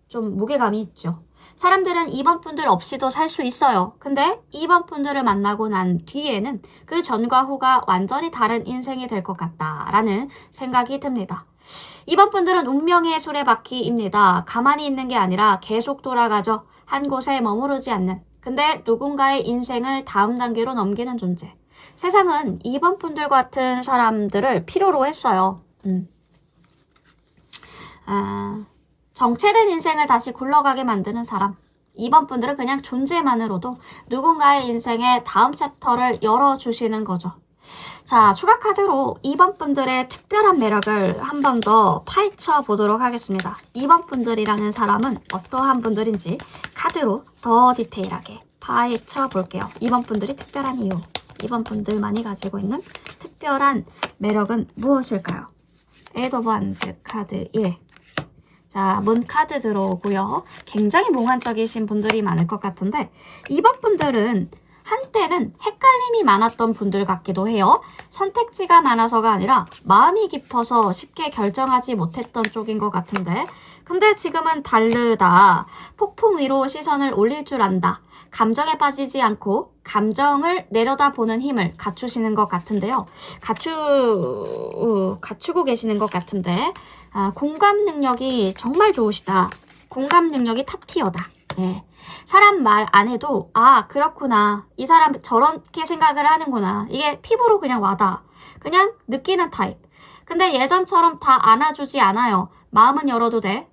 좀 무게감이 있죠. 사람들은 이번 분들 없이도 살 수 있어요. 근데 이번 분들을 만나고 난 뒤에는 그 전과 후가 완전히 다른 인생이 될 것 같다라는 생각이 듭니다. 이번 분들은 운명의 수레바퀴입니다. 가만히 있는 게 아니라 계속 돌아가죠. 한 곳에 머무르지 않는. 근데 누군가의 인생을 다음 단계로 넘기는 존재. 세상은 이번 분들 같은 사람들을 필요로 했어요. 정체된 인생을 다시 굴러가게 만드는 사람. 이번 분들은 그냥 존재만으로도 누군가의 인생의 다음 챕터를 열어주시는 거죠. 자, 추가 카드로 이번 분들의 특별한 매력을 한 번 더 파헤쳐 보도록 하겠습니다. 이번 분들이라는 사람은 어떠한 분들인지 카드로 더 디테일하게 파헤쳐 볼게요. 이번 분들이 특별한 이유, 이번 분들만이 가지고 있는 특별한 특별한 매력은 무엇일까요? 8 오브 wands 카드 1. 자, 문 카드 들어오고요. 굉장히 몽환적이신 분들이 많을 것 같은데 이번 분들은 한때는 헷갈림이 많았던 분들 같기도 해요. 선택지가 많아서가 아니라 마음이 깊어서 쉽게 결정하지 못했던 쪽인 것 같은데 근데 지금은 다르다. 폭풍 위로 시선을 올릴 줄 안다. 감정에 빠지지 않고 감정을 내려다보는 힘을 갖추시는 것 같은데요. 갖추고 계시는 것 같은데 공감 능력이 정말 좋으시다. 공감 능력이 탑티어다. 예. 사람 말 안 해도 아 그렇구나. 이 사람 저렇게 생각을 하는구나. 이게 피부로 그냥 와닿아. 그냥 느끼는 타입. 근데 예전처럼 다 안아주지 않아요. 마음은 열어도 돼.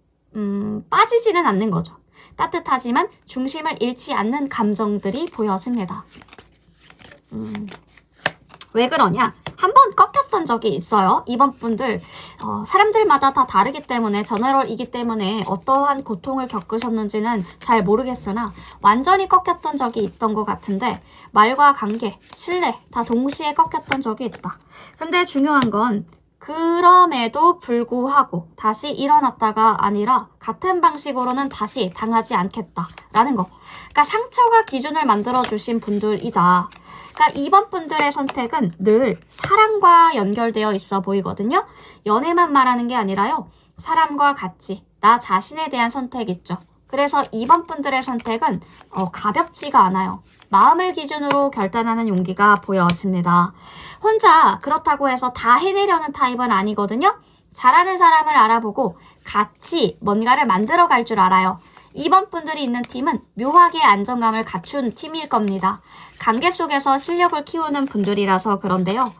빠지지는 않는 거죠. 따뜻하지만 중심을 잃지 않는 감정들이 보여집니다. 왜 그러냐? 한번 꺾였던 적이 있어요. 이번 분들 사람들마다 다 다르기 때문에 저널이기 때문에 어떠한 고통을 겪으셨는지는 잘 모르겠으나 완전히 꺾였던 적이 있던 것 같은데 말과 관계, 신뢰 다 동시에 꺾였던 적이 있다. 근데 중요한 건 그럼에도 불구하고 다시 일어났다가 아니라 같은 방식으로는 다시 당하지 않겠다라는 거. 그러니까 상처가 기준을 만들어주신 분들이다. 그러니까 이번 분들의 선택은 늘 사랑과 연결되어 있어 보이거든요. 연애만 말하는 게 아니라요. 사람과 같이 나 자신에 대한 선택 있죠. 그래서 이번 분들의 선택은 가볍지가 않아요. 마음을 기준으로 결단하는 용기가 보여집니다. 혼자 그렇다고 해서 다 해내려는 타입은 아니거든요. 잘하는 사람을 알아보고 같이 뭔가를 만들어갈 줄 알아요. 이번 분들이 있는 팀은 묘하게 안정감을 갖춘 팀일 겁니다. 관계 속에서 실력을 키우는 분들이라서 그런데요.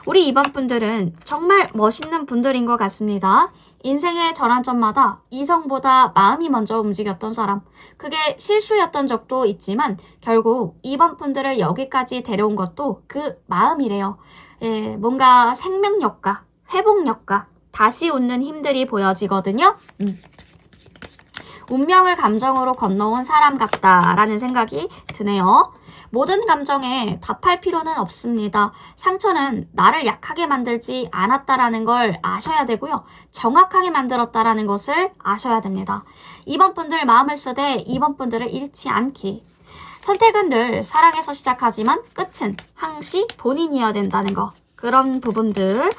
우리 이번 분들은 정말 멋있는 분들인 것 같습니다. 인생의 전환점마다 이성보다 마음이 먼저 움직였던 사람. 그게 실수였던 적도 있지만 결국 이번 분들을 여기까지 데려온 것도 그 마음이래요. 뭔가 생명력과 회복력과 다시 웃는 힘들이 보여지거든요. 운명을 감정으로 건너온 사람 같다라는 생각이 드네요. 모든 감정에 답할 필요는 없습니다. 상처는 나를 약하게 만들지 않았다라는 걸 아셔야 되고요. 정확하게 만들었다라는 것을 아셔야 됩니다. 이번 분들 마음을 쓰되 이번 분들을 잃지 않기. 선택은 늘 사랑에서 시작하지만 끝은 항시 본인이어야 된다는 거. 그런 부분들.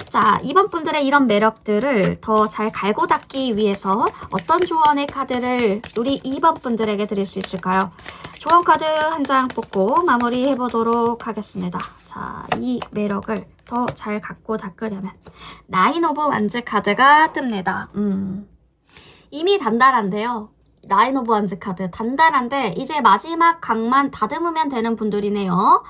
자, 이번 분들의 이런 매력들을 더 잘 갈고 닦기 위해서 어떤 조언의 카드를 우리 2번 분들에게 드릴 수 있을까요? 조언 카드 한 장 뽑고 마무리해 보도록 하겠습니다. 자, 이 매력을 더 잘 갖고 닦으려면 9 오브 wands 카드가 뜹니다. 이미 단단한데요. 9 오브 wands 카드 단단한데 이제 마지막 강만 다듬으면 되는 분들이네요.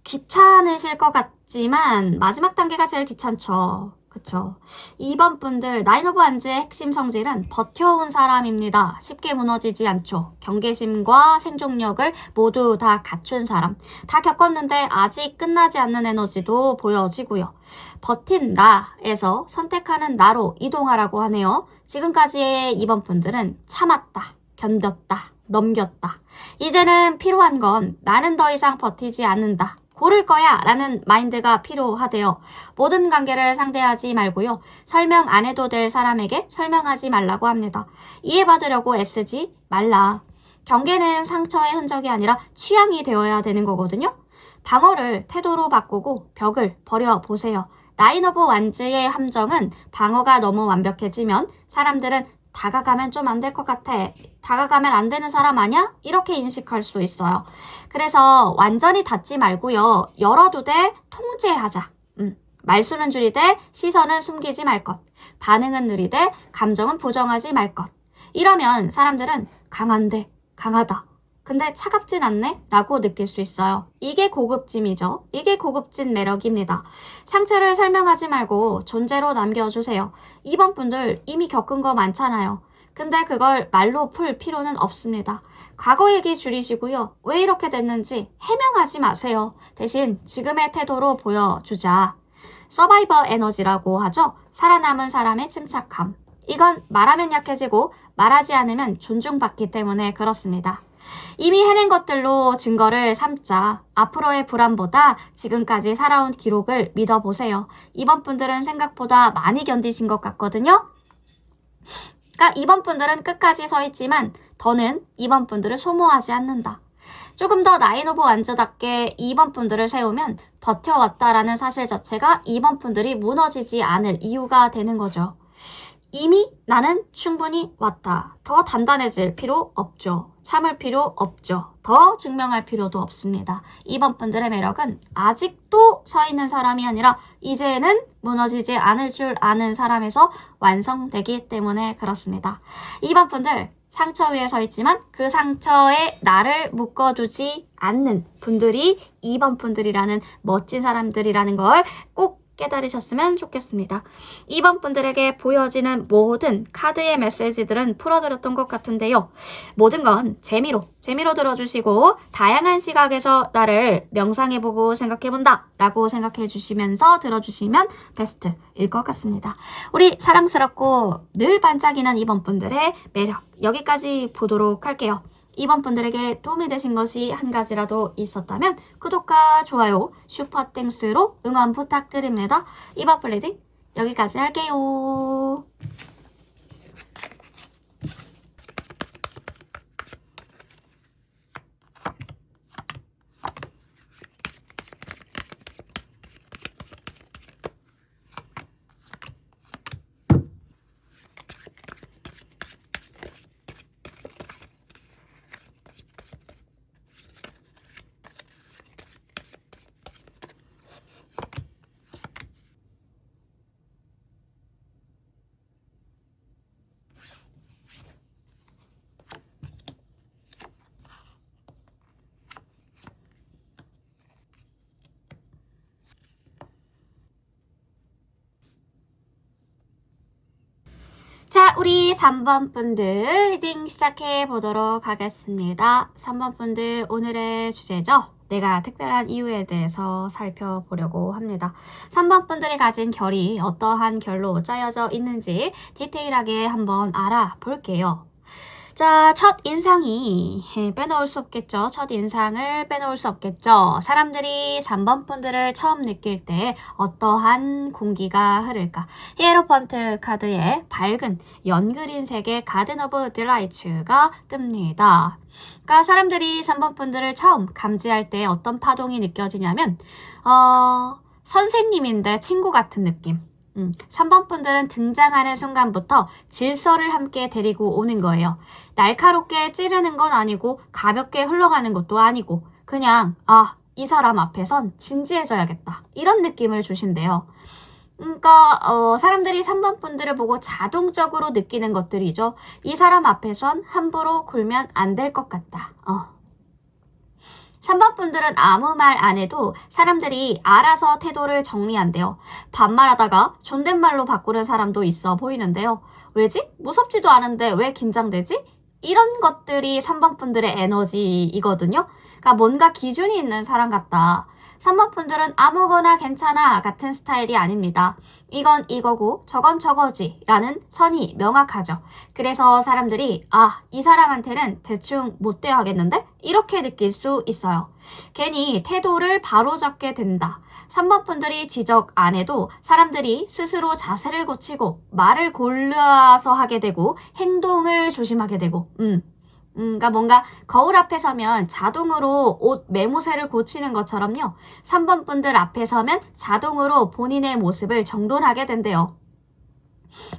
귀찮으실 것 같지만 마지막 단계가 제일 귀찮죠. 그쵸? 2번 분들 9 오브 wands의 핵심 성질은 버텨온 사람입니다. 쉽게 무너지지 않죠. 경계심과 생존력을 모두 다 갖춘 사람. 다 겪었는데 아직 끝나지 않는 에너지도 보여지고요. 버틴 나에서 선택하는 나로 이동하라고 하네요. 지금까지의 2번 분들은 참았다, 견뎠다, 넘겼다. 이제는 필요한 건 나는 더 이상 버티지 않는다. 고를 거야 라는 마인드가 필요하대요. 모든 관계를 상대하지 말고요. 설명 안 해도 될 사람에게 설명하지 말라고 합니다. 이해받으려고 애쓰지 말라. 경계는 상처의 흔적이 아니라 취향이 되어야 되는 거거든요. 방어를 태도로 바꾸고 벽을 버려보세요. 9 오브 wands의 함정은 방어가 너무 완벽해지면 사람들은 다가가면 좀 안 될 것 같아. 다가가면 안 되는 사람 아니야? 이렇게 인식할 수 있어요. 그래서 완전히 닫지 말고요. 열어두되 통제하자. 말수는 줄이되 시선은 숨기지 말 것. 반응은 느리되 감정은 부정하지 말 것. 이러면 사람들은 강한데 강하다. 근데 차갑진 않네? 라고 느낄 수 있어요. 이게 고급짐이죠. 이게 고급진 매력입니다. 상처를 설명하지 말고 존재로 남겨주세요. 이번 분들 이미 겪은 거 많잖아요. 근데 그걸 말로 풀 필요는 없습니다. 과거 얘기 줄이시고요. 왜 이렇게 됐는지 해명하지 마세요. 대신 지금의 태도로 보여주자. 서바이버 에너지라고 하죠. 살아남은 사람의 침착함. 이건 말하면 약해지고 말하지 않으면 존중받기 때문에 그렇습니다. 이미 해낸 것들로 증거를 삼자. 앞으로의 불안보다 지금까지 살아온 기록을 믿어보세요. 이번 분들은 생각보다 많이 견디신 것 같거든요. 그러니까 이번 분들은 끝까지 서 있지만 더는 이번 분들을 소모하지 않는다. 조금 더 나인 오브 완즈답게 2번 분들을 세우면 버텨왔다라는 사실 자체가 2번 분들이 무너지지 않을 이유가 되는 거죠. 이미 나는 충분히 왔다. 더 단단해질 필요 없죠. 참을 필요 없죠. 더 증명할 필요도 없습니다. 2번 분들의 매력은 아직도 서 있는 사람이 아니라 이제는 무너지지 않을 줄 아는 사람에서 완성되기 때문에 그렇습니다. 2번 분들 상처 위에 서 있지만 그 상처에 나를 묶어두지 않는 분들이 2번 분들이라는 멋진 사람들이라는 걸 꼭 깨달으셨으면 좋겠습니다. 2번 분들에게 보여지는 모든 카드의 메시지들은 풀어드렸던 것 같은데요. 모든 건 재미로 들어주시고 다양한 시각에서 나를 명상해보고 생각해본다 라고 생각해 주시면서 들어주시면 베스트일 것 같습니다. 우리 사랑스럽고 늘 반짝이는 2번 분들의 매력 여기까지 보도록 할게요. 2번 분들에게 도움이 되신 것이 한 가지라도 있었다면 구독과 좋아요, 슈퍼땡스로 응원 부탁드립니다. 2번 플리딩 여기까지 할게요. 자, 우리 3번 분들 리딩 시작해 보도록 하겠습니다. 3번 분들 오늘의 주제죠. 내가 특별한 이유에 대해서 살펴보려고 합니다. 3번 분들이 가진 결이 어떠한 결로 짜여져 있는지 디테일하게 한번 알아볼게요. 자, 첫 인상이 빼놓을 수 없겠죠. 첫 인상을 빼놓을 수 없겠죠. 사람들이 3번 분들을 처음 느낄 때 어떠한 공기가 흐를까? 히에로펀트 카드에 밝은 연그린색의 가든 오브 딜라이츠가 뜹니다. 그러니까 사람들이 3번 분들을 처음 감지할 때 어떤 파동이 느껴지냐면 선생님인데 친구 같은 느낌. 3번 분들은 등장하는 순간부터 질서를 함께 데리고 오는 거예요. 날카롭게 찌르는 건 아니고 가볍게 흘러가는 것도 아니고 그냥 이 사람 앞에선 진지해져야겠다. 이런 느낌을 주신대요. 그러니까 사람들이 3번 분들을 보고 자동적으로 느끼는 것들이죠. 이 사람 앞에선 함부로 굴면 안 될 것 같다. 3번 분들은 아무 말 안 해도 사람들이 알아서 태도를 정리한대요. 반말하다가 존댓말로 바꾸는 사람도 있어 보이는데요. 왜지? 무섭지도 않은데 왜 긴장되지? 이런 것들이 3번 분들의 에너지이거든요. 그러니까 뭔가 기준이 있는 사람 같다. 3번 분들은 아무거나 괜찮아 같은 스타일이 아닙니다. 이건 이거고 저건 저거지 라는 선이 명확하죠. 그래서 사람들이 이 사람한테는 대충 못 대하겠는데? 이렇게 느낄 수 있어요. 괜히 태도를 바로잡게 된다. 3번 분들이 지적 안 해도 사람들이 스스로 자세를 고치고 말을 골라서 하게 되고 행동을 조심하게 되고 그러니까 뭔가 거울 앞에 서면 자동으로 옷 매무새를 고치는 것처럼요. 3번 분들 앞에 서면 자동으로 본인의 모습을 정돈하게 된대요.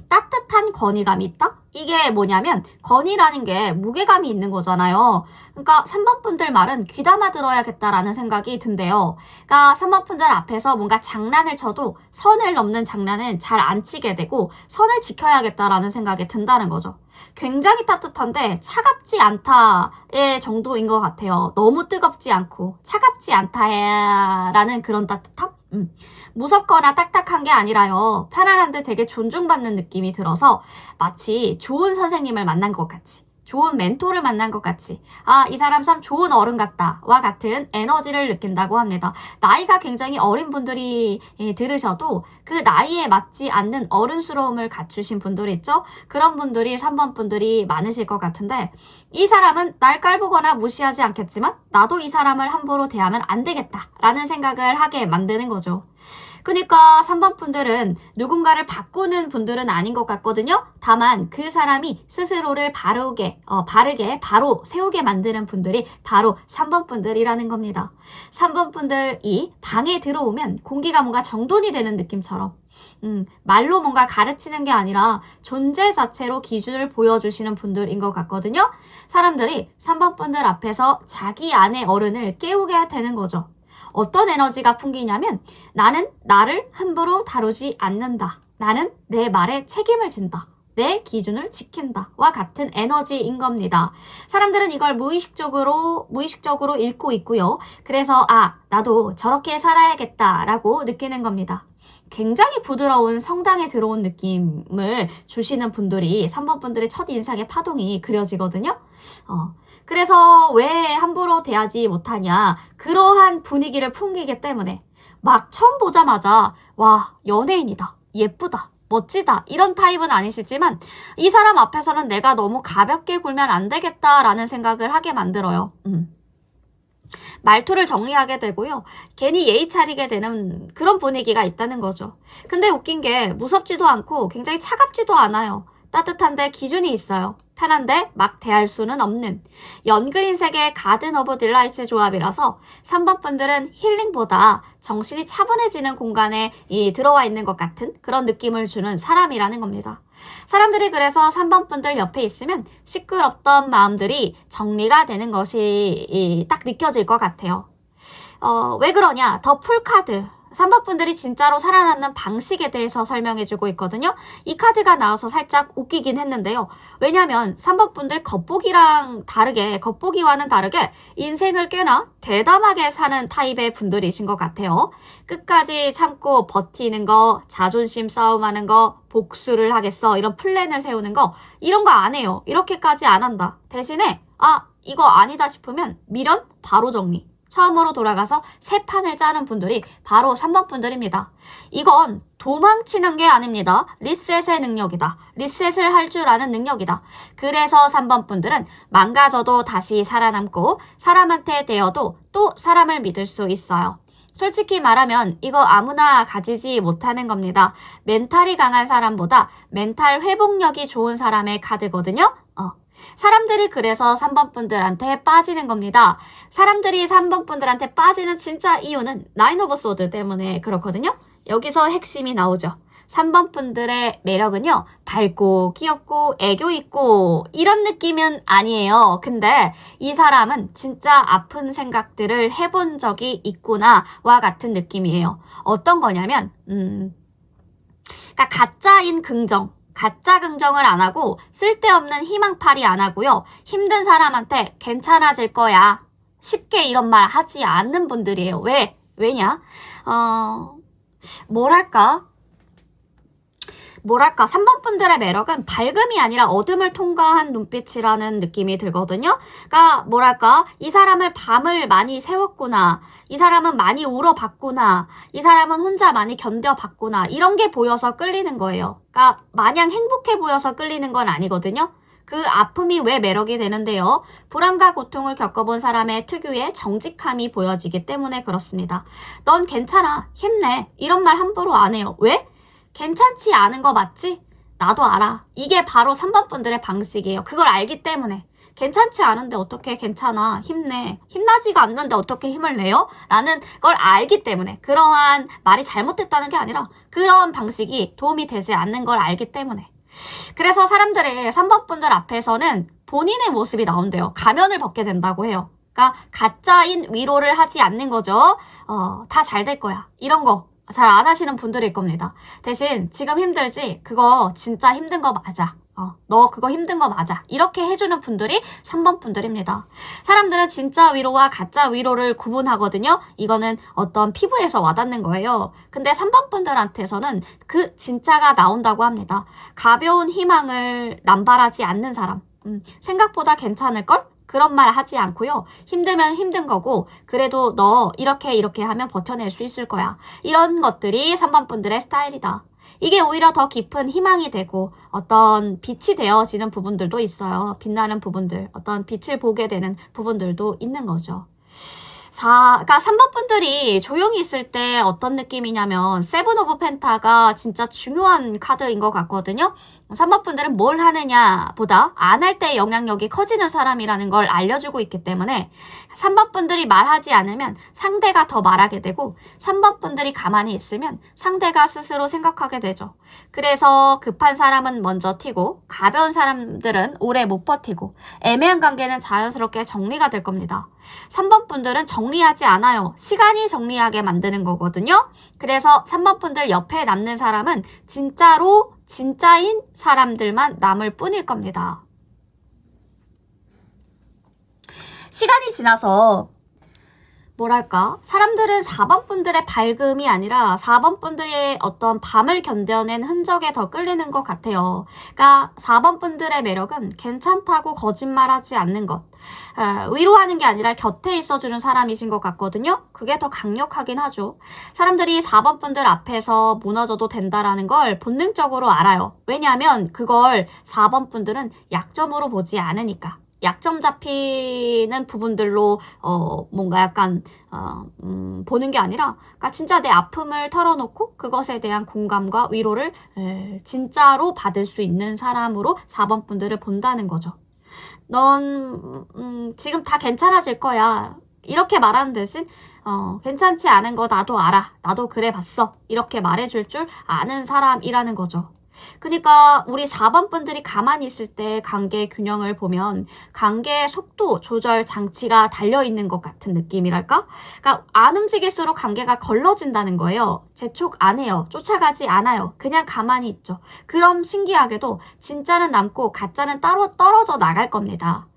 따뜻한 건의감이 있다? 이게 뭐냐면 건의라는 게 무게감이 있는 거잖아요. 그러니까 3번 분들 말은 귀담아 들어야겠다라는 생각이 든대요. 그러니까 3번 분들 앞에서 뭔가 장난을 쳐도 선을 넘는 장난은 잘 안 치게 되고 선을 지켜야겠다라는 생각이 든다는 거죠. 굉장히 따뜻한데 차갑지 않다의 정도인 것 같아요. 너무 뜨겁지 않고 차갑지 않다라는 그런 따뜻함? 무섭거나 딱딱한 게 아니라요. 편안한데 되게 존중받는 느낌이 들어서 마치 좋은 선생님을 만난 것 같이 좋은 멘토를 만난 것 같이 아, 이 사람 참 좋은 어른 같다와 같은 에너지를 느낀다고 합니다. 나이가 굉장히 어린 분들이 들으셔도 그 나이에 맞지 않는 어른스러움을 갖추신 분들 있죠? 그런 분들이 3번 분들이 많으실 것 같은데 이 사람은 날 깔보거나 무시하지 않겠지만 나도 이 사람을 함부로 대하면 안 되겠다라는 생각을 하게 만드는 거죠. 그러니까 3번 분들은 누군가를 바꾸는 분들은 아닌 것 같거든요. 다만 그 사람이 스스로를 바르게 바로 세우게 만드는 분들이 바로 3번 분들이라는 겁니다. 3번 분들이 방에 들어오면 공기가 뭔가 정돈이 되는 느낌처럼 말로 뭔가 가르치는 게 아니라 존재 자체로 기준을 보여주시는 분들인 것 같거든요. 사람들이 3번 분들 앞에서 자기 안의 어른을 깨우게 되는 거죠. 어떤 에너지가 풍기냐면 나는 나를 함부로 다루지 않는다. 나는 내 말에 책임을 진다. 내 기준을 지킨다와 같은 에너지인 겁니다. 사람들은 이걸 무의식적으로 읽고 있고요. 그래서 나도 저렇게 살아야겠다라고 느끼는 겁니다. 굉장히 부드러운 성당에 들어온 느낌을 주시는 분들이 3번 분들의 첫인상의 파동이 그려지거든요. 그래서 왜 함부로 대하지 못하냐. 그러한 분위기를 풍기기 때문에 막 처음 보자마자 와, 연예인이다. 예쁘다. 멋지다. 이런 타입은 아니시지만 이 사람 앞에서는 내가 너무 가볍게 굴면 안 되겠다라는 생각을 하게 만들어요. 말투를 정리하게 되고요. 괜히 예의 차리게 되는 그런 분위기가 있다는 거죠. 근데 웃긴 게 무섭지도 않고 굉장히 차갑지도 않아요. 따뜻한데 기준이 있어요. 편한데 막 대할 수는 없는 연그린색의 가든 오브 딜라이트 조합이라서 3번 분들은 힐링보다 정신이 차분해지는 공간에 들어와 있는 것 같은 그런 느낌을 주는 사람이라는 겁니다. 사람들이 그래서 3번 분들 옆에 있으면 시끄럽던 마음들이 정리가 되는 것이 딱 느껴질 것 같아요. 왜 그러냐? 더 풀카드. 3번 분들이 진짜로 살아남는 방식에 대해서 설명해주고 있거든요. 이 카드가 나와서 살짝 웃기긴 했는데요. 왜냐면 3번 분들 겉보기와는 다르게 인생을 꽤나 대담하게 사는 타입의 분들이신 것 같아요. 끝까지 참고 버티는 거, 자존심 싸움하는 거, 복수를 하겠어, 이런 플랜을 세우는 거, 이런 거 안 해요. 이렇게까지 안 한다. 대신에 이거 아니다 싶으면 미련 바로 정리. 처음으로 돌아가서 새 판을 짜는 분들이 바로 3번 분들입니다. 이건 도망치는 게 아닙니다. 리셋의 능력이다. 리셋을 할 줄 아는 능력이다. 그래서 3번 분들은 망가져도 다시 살아남고 사람한테 대어도 또 사람을 믿을 수 있어요. 솔직히 말하면 이거 아무나 가지지 못하는 겁니다. 멘탈이 강한 사람보다 멘탈 회복력이 좋은 사람의 카드거든요. 사람들이 그래서 3번 분들한테 빠지는 겁니다. 사람들이 3번 분들한테 빠지는 진짜 이유는 나인 오브 소드 때문에 그렇거든요. 여기서 핵심이 나오죠. 3번 분들의 매력은요, 밝고 귀엽고 애교 있고 이런 느낌은 아니에요. 근데 이 사람은 진짜 아픈 생각들을 해본 적이 있구나와 같은 느낌이에요. 어떤 거냐면 그러니까 가짜인 긍정, 가짜 긍정을 안 하고 쓸데없는 희망팔이 안 하고요. 힘든 사람한테 괜찮아질 거야. 쉽게 이런 말 하지 않는 분들이에요. 왜냐? 뭐랄까 3번 분들의 매력은 밝음이 아니라 어둠을 통과한 눈빛이라는 느낌이 들거든요. 그러니까 이 사람을 밤을 많이 새웠구나. 이 사람은 많이 울어봤구나. 이 사람은 혼자 많이 견뎌봤구나. 이런 게 보여서 끌리는 거예요. 그러니까 마냥 행복해 보여서 끌리는 건 아니거든요. 그 아픔이 왜 매력이 되는데요. 불안과 고통을 겪어본 사람의 특유의 정직함이 보여지기 때문에 그렇습니다. 넌 괜찮아. 힘내. 이런 말 함부로 안 해요. 왜? 괜찮지 않은 거 맞지? 나도 알아. 이게 바로 3번 분들의 방식이에요. 그걸 알기 때문에. 괜찮지 않은데 어떻게 괜찮아. 힘내. 힘나지가 않는데 어떻게 힘을 내요? 라는 걸 알기 때문에. 그러한 말이 잘못됐다는 게 아니라 그런 방식이 도움이 되지 않는 걸 알기 때문에. 그래서 사람들이 3번 분들 앞에서는 본인의 모습이 나온대요. 가면을 벗게 된다고 해요. 그러니까 가짜인 위로를 하지 않는 거죠. 다 잘 될 거야. 이런 거. 잘 안 하시는 분들일 겁니다. 대신 지금 힘들지? 그거 진짜 힘든 거 맞아. 너 그거 힘든 거 맞아. 이렇게 해주는 분들이 3번 분들입니다. 사람들은 진짜 위로와 가짜 위로를 구분하거든요. 이거는 어떤 피부에서 와닿는 거예요. 근데 3번 분들한테서는 그 진짜가 나온다고 합니다. 가벼운 희망을 남발하지 않는 사람. 생각보다 괜찮을걸? 그런 말 하지 않고요. 힘들면 힘든 거고 그래도 너 이렇게 하면 버텨낼 수 있을 거야. 이런 것들이 3번 분들의 스타일이다. 이게 오히려 더 깊은 희망이 되고 어떤 빛이 되어지는 부분들도 있어요. 빛나는 부분들, 어떤 빛을 보게 되는 부분들도 있는 거죠. 그러니까 3번 분들이 조용히 있을 때 어떤 느낌이냐면 세븐 오브 펜타가 진짜 중요한 카드인 것 같거든요. 3번 분들은 뭘 하느냐 보다 안 할 때 영향력이 커지는 사람이라는 걸 알려주고 있기 때문에 3번 분들이 말하지 않으면 상대가 더 말하게 되고 3번 분들이 가만히 있으면 상대가 스스로 생각하게 되죠. 그래서 급한 사람은 먼저 튀고 가벼운 사람들은 오래 못 버티고 애매한 관계는 자연스럽게 정리가 될 겁니다. 3번 분들은 정리하지 않아요. 시간이 정리하게 만드는 거거든요. 그래서 3번 분들 옆에 남는 사람은 진짜인 사람들만 남을 뿐일 겁니다. 시간이 지나서 뭐랄까 사람들은 4번 분들의 밝음이 아니라 4번 분들의 어떤 밤을 견뎌낸 흔적에 더 끌리는 것 같아요. 그러니까 4번 분들의 매력은 괜찮다고 거짓말하지 않는 것. 위로하는 게 아니라 곁에 있어주는 사람이신 것 같거든요. 그게 더 강력하긴 하죠. 사람들이 4번 분들 앞에서 무너져도 된다라는 걸 본능적으로 알아요. 왜냐하면 그걸 4번 분들은 약점으로 보지 않으니까. 약점 잡히는 부분들로 뭔가 약간 보는 게 아니라 그러니까 진짜 내 아픔을 털어놓고 그것에 대한 공감과 위로를 진짜로 받을 수 있는 사람으로 4번 분들을 본다는 거죠. 넌 지금 다 괜찮아질 거야. 이렇게 말하는 대신 괜찮지 않은 거 나도 알아. 나도 그래 봤어. 이렇게 말해줄 줄 아는 사람이라는 거죠. 그러니까 우리 4번 분들이 가만히 있을 때 관계 균형을 보면 관계의 속도 조절 장치가 달려있는 것 같은 느낌이랄까? 그러니까 안 움직일수록 관계가 걸러진다는 거예요. 재촉 안 해요. 쫓아가지 않아요. 그냥 가만히 있죠. 그럼 신기하게도 진짜는 남고 가짜는 따로 떨어져 나갈 겁니다.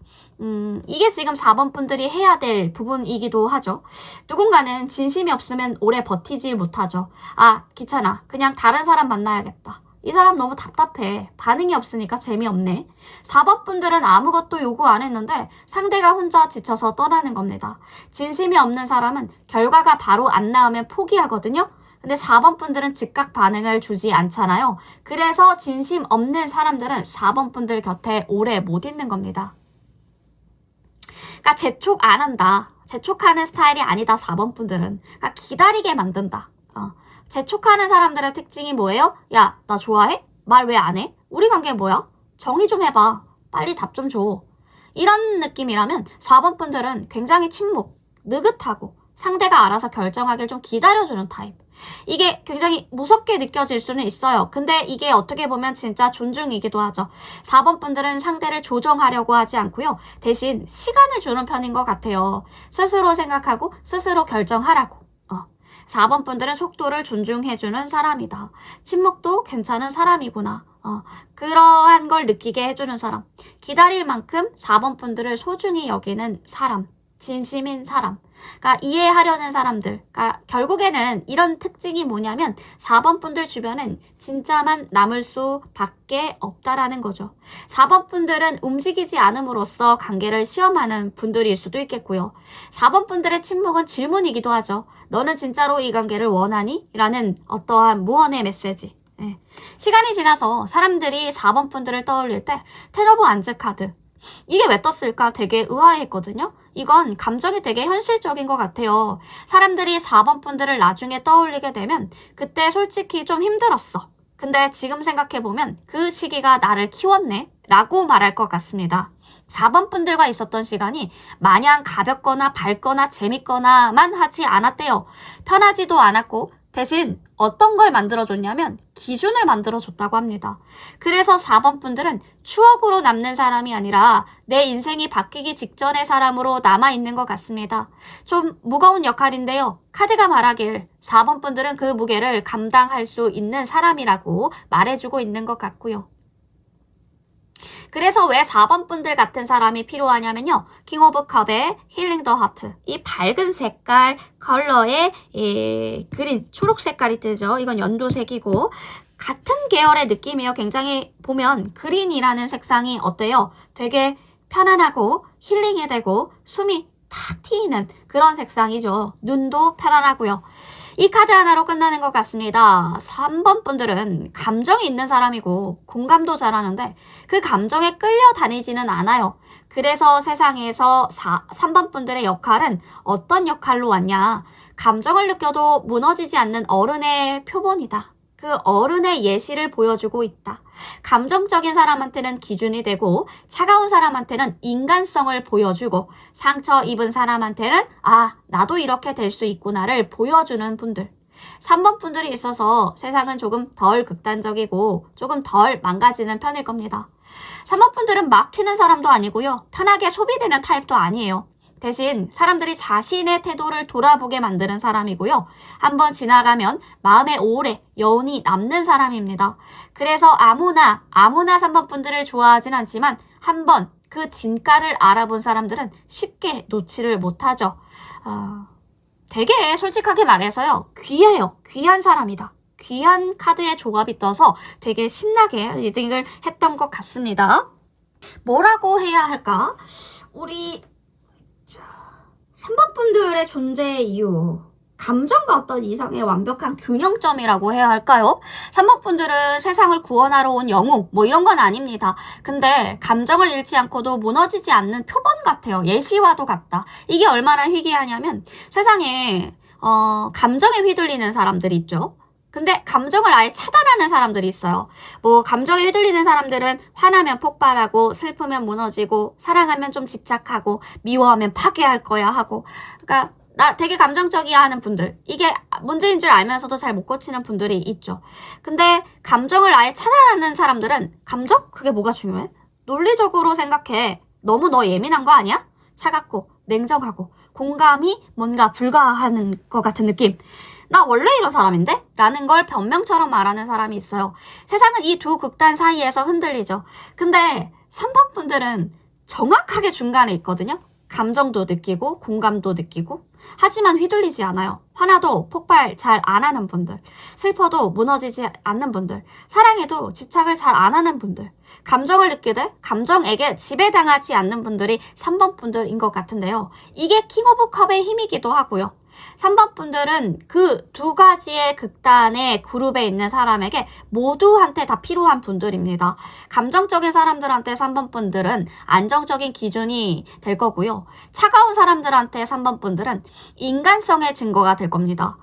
이게 지금 4번 분들이 해야 될 부분이기도 하죠. 누군가는 진심이 없으면 오래 버티지 못하죠. 아, 귀찮아. 그냥 다른 사람 만나야겠다. 이 사람 너무 답답해. 반응이 없으니까 재미없네. 4번 분들은 아무것도 요구 안 했는데 상대가 혼자 지쳐서 떠나는 겁니다. 진심이 없는 사람은 결과가 바로 안 나오면 포기하거든요. 근데 4번 분들은 즉각 반응을 주지 않잖아요. 그래서 진심 없는 사람들은 4번 분들 곁에 오래 못 있는 겁니다. 그러니까 재촉 안 한다. 재촉하는 스타일이 아니다. 4번 분들은. 그러니까 기다리게 만든다. 재촉하는 사람들의 특징이 뭐예요? 야, 나 좋아해? 말 왜 안 해? 우리 관계 뭐야? 정의 좀 해봐. 빨리 답 좀 줘. 이런 느낌이라면 4번 분들은 굉장히 침묵, 느긋하고 상대가 알아서 결정하길 좀 기다려주는 타입. 이게 굉장히 무섭게 느껴질 수는 있어요. 근데 이게 어떻게 보면 진짜 존중이기도 하죠. 4번 분들은 상대를 조정하려고 하지 않고요. 대신 시간을 주는 편인 것 같아요. 스스로 생각하고 스스로 결정하라고. 4번 분들은 속도를 존중해주는 사람이다. 침묵도 괜찮은 사람이구나. 그러한 걸 느끼게 해주는 사람. 기다릴 만큼 4번 분들을 소중히 여기는 사람. 진심인 사람. 그러니까 이해하려는 사람들. 그러니까 결국에는 이런 특징이 뭐냐면 4번 분들 주변엔 진짜만 남을 수밖에 없다라는 거죠. 4번 분들은 움직이지 않음으로써 관계를 시험하는 분들일 수도 있겠고요. 4번 분들의 침묵은 질문이기도 하죠. 너는 진짜로 이 관계를 원하니? 라는 어떠한 무언의 메시지. 시간이 지나서 사람들이 4번 분들을 떠올릴 때 텐 오브 안즈 카드. 이게 왜 떴을까 되게 의아했거든요. 이건 감정이 되게 현실적인 것 같아요. 사람들이 4번 분들을 나중에 떠올리게 되면 그때 솔직히 좀 힘들었어. 근데 지금 생각해보면 그 시기가 나를 키웠네 라고 말할 것 같습니다. 4번 분들과 있었던 시간이 마냥 가볍거나 밝거나 재밌거나만 하지 않았대요. 편하지도 않았고 대신 어떤 걸 만들어줬냐면 기준을 만들어줬다고 합니다. 그래서 4번 분들은 추억으로 남는 사람이 아니라 내 인생이 바뀌기 직전의 사람으로 남아있는 것 같습니다. 좀 무거운 역할인데요. 카드가 말하길 4번 분들은 그 무게를 감당할 수 있는 사람이라고 말해주고 있는 것 같고요. 그래서 왜 4번 분들 같은 사람이 필요하냐면요. 킹 오브 컵의 힐링 더 하트. 이 밝은 색깔 컬러의 그린, 초록 색깔이 뜨죠. 이건 연두색이고 같은 계열의 느낌이에요. 굉장히 보면 그린이라는 색상이 어때요? 되게 편안하고 힐링이 되고 숨이 탁 트이는 그런 색상이죠. 눈도 편안하고요. 이 카드 하나로 끝나는 것 같습니다. 3번 분들은 감정이 있는 사람이고 공감도 잘하는데 그 감정에 끌려다니지는 않아요. 그래서 세상에서 3번 분들의 역할은 어떤 역할로 왔냐? 감정을 느껴도 무너지지 않는 어른의 표본이다. 그 어른의 예시를 보여주고 있다. 감정적인 사람한테는 기준이 되고 차가운 사람한테는 인간성을 보여주고 상처 입은 사람한테는 아, 나도 이렇게 될 수 있구나를 보여주는 분들. 3번 분들이 있어서 세상은 조금 덜 극단적이고 조금 덜 망가지는 편일 겁니다. 3번 분들은 막 튀는 사람도 아니고요. 편하게 소비되는 타입도 아니에요. 대신 사람들이 자신의 태도를 돌아보게 만드는 사람이고요. 한번 지나가면 마음에 오래 여운이 남는 사람입니다. 그래서 아무나 3번 분들을 좋아하진 않지만 한번 그 진가를 알아본 사람들은 쉽게 놓지를 못하죠. 되게 솔직하게 말해서요. 귀해요. 귀한 사람이다. 귀한 카드의 조합이 떠서 되게 신나게 리딩을 했던 것 같습니다. 뭐라고 해야 할까? 우리 3번 분들의 존재 이유, 감정과 어떤 이성의 완벽한 균형점이라고 해야 할까요? 3번 분들은 세상을 구원하러 온 영웅, 뭐 이런 건 아닙니다. 근데 감정을 잃지 않고도 무너지지 않는 표본 같아요. 예시와도 같다. 이게 얼마나 희귀하냐면 세상에 감정에 휘둘리는 사람들이 있죠. 근데 감정을 아예 차단하는 사람들이 있어요. 뭐 감정에 휘둘리는 사람들은 화나면 폭발하고 슬프면 무너지고 사랑하면 좀 집착하고 미워하면 파괴할 거야 하고 그러니까 나 되게 감정적이야 하는 분들 이게 문제인 줄 알면서도 잘 못 고치는 분들이 있죠. 근데 감정을 아예 차단하는 사람들은 감정? 그게 뭐가 중요해? 논리적으로 생각해. 너무 너 예민한 거 아니야? 차갑고 냉정하고 공감이 뭔가 불가하는 것 같은 느낌. 나 원래 이런 사람인데? 라는 걸 변명처럼 말하는 사람이 있어요. 세상은 이 두 극단 사이에서 흔들리죠. 근데 3번 분들은 정확하게 중간에 있거든요. 감정도 느끼고 공감도 느끼고 하지만 휘둘리지 않아요. 화나도 폭발 잘 안 하는 분들, 슬퍼도 무너지지 않는 분들, 사랑해도 집착을 잘 안 하는 분들, 감정을 느끼되 감정에게 지배당하지 않는 분들이 3번 분들인 것 같은데요. 이게 킹 오브 컵의 힘이기도 하고요. 3번 분들은 그 두 가지의 극단의 그룹에 있는 사람에게 모두한테 다 필요한 분들입니다. 감정적인 사람들한테 3번 분들은 안정적인 기준이 될 거고요. 차가운 사람들한테 3번 분들은 인간성의 증거가 될 겁니다.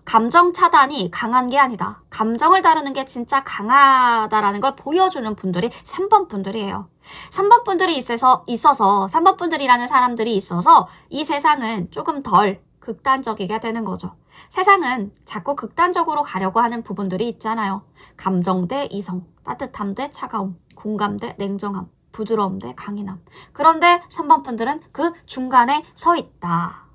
감정 차단이 강한 게 아니다. 감정을 다루는 게 진짜 강하다라는 걸 보여주는 분들이 3번 분들이에요. 3번 분들이 있어서 3번 분들이라는 사람들이 있어서 이 세상은 조금 덜 극단적이게 되는 거죠. 세상은 자꾸 극단적으로 가려고 하는 부분들이 있잖아요. 감정 대 이성, 따뜻함 대 차가움, 공감 대 냉정함, 부드러움 대 강인함. 그런데 3번 분들은 그 중간에 서 있다.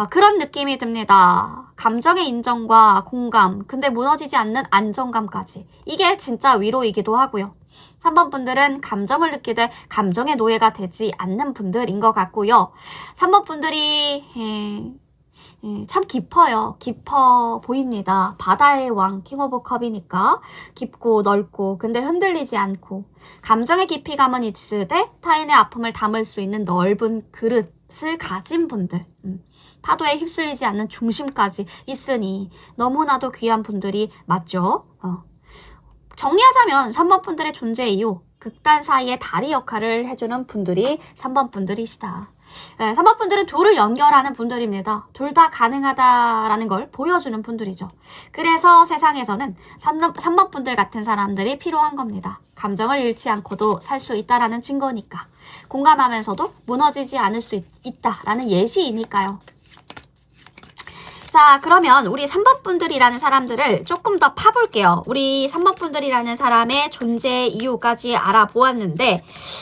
그런 느낌이 듭니다. 감정의 인정과 공감, 근데 무너지지 않는 안정감까지. 이게 진짜 위로이기도 하고요. 3번 분들은 감정을 느끼되 감정의 노예가 되지 않는 분들인 것 같고요. 3번 분들이 참 깊어요. 깊어 보입니다. 바다의 왕, 킹 오브 컵이니까 깊고 넓고 근데 흔들리지 않고 감정의 깊이감은 있으되 타인의 아픔을 담을 수 있는 넓은 그릇을 가진 분들. 파도에 휩쓸리지 않는 중심까지 있으니 너무나도 귀한 분들이 맞죠. 정리하자면 3번 분들의 존재 이유, 극단 사이의 다리 역할을 해주는 분들이 3번 분들이시다. 3번 분들은 둘을 연결하는 분들입니다. 둘 다 가능하다라는 걸 보여주는 분들이죠. 그래서 세상에서는 3번 분들 같은 사람들이 필요한 겁니다. 감정을 잃지 않고도 살 수 있다라는 증거니까. 공감하면서도 무너지지 않을 수 있다라는 예시이니까요. 자, 그러면 우리 3번 분들이라는 사람들을 조금 더 파볼게요. 우리 3번 분들이라는 사람의 존재 이유까지 알아보았는데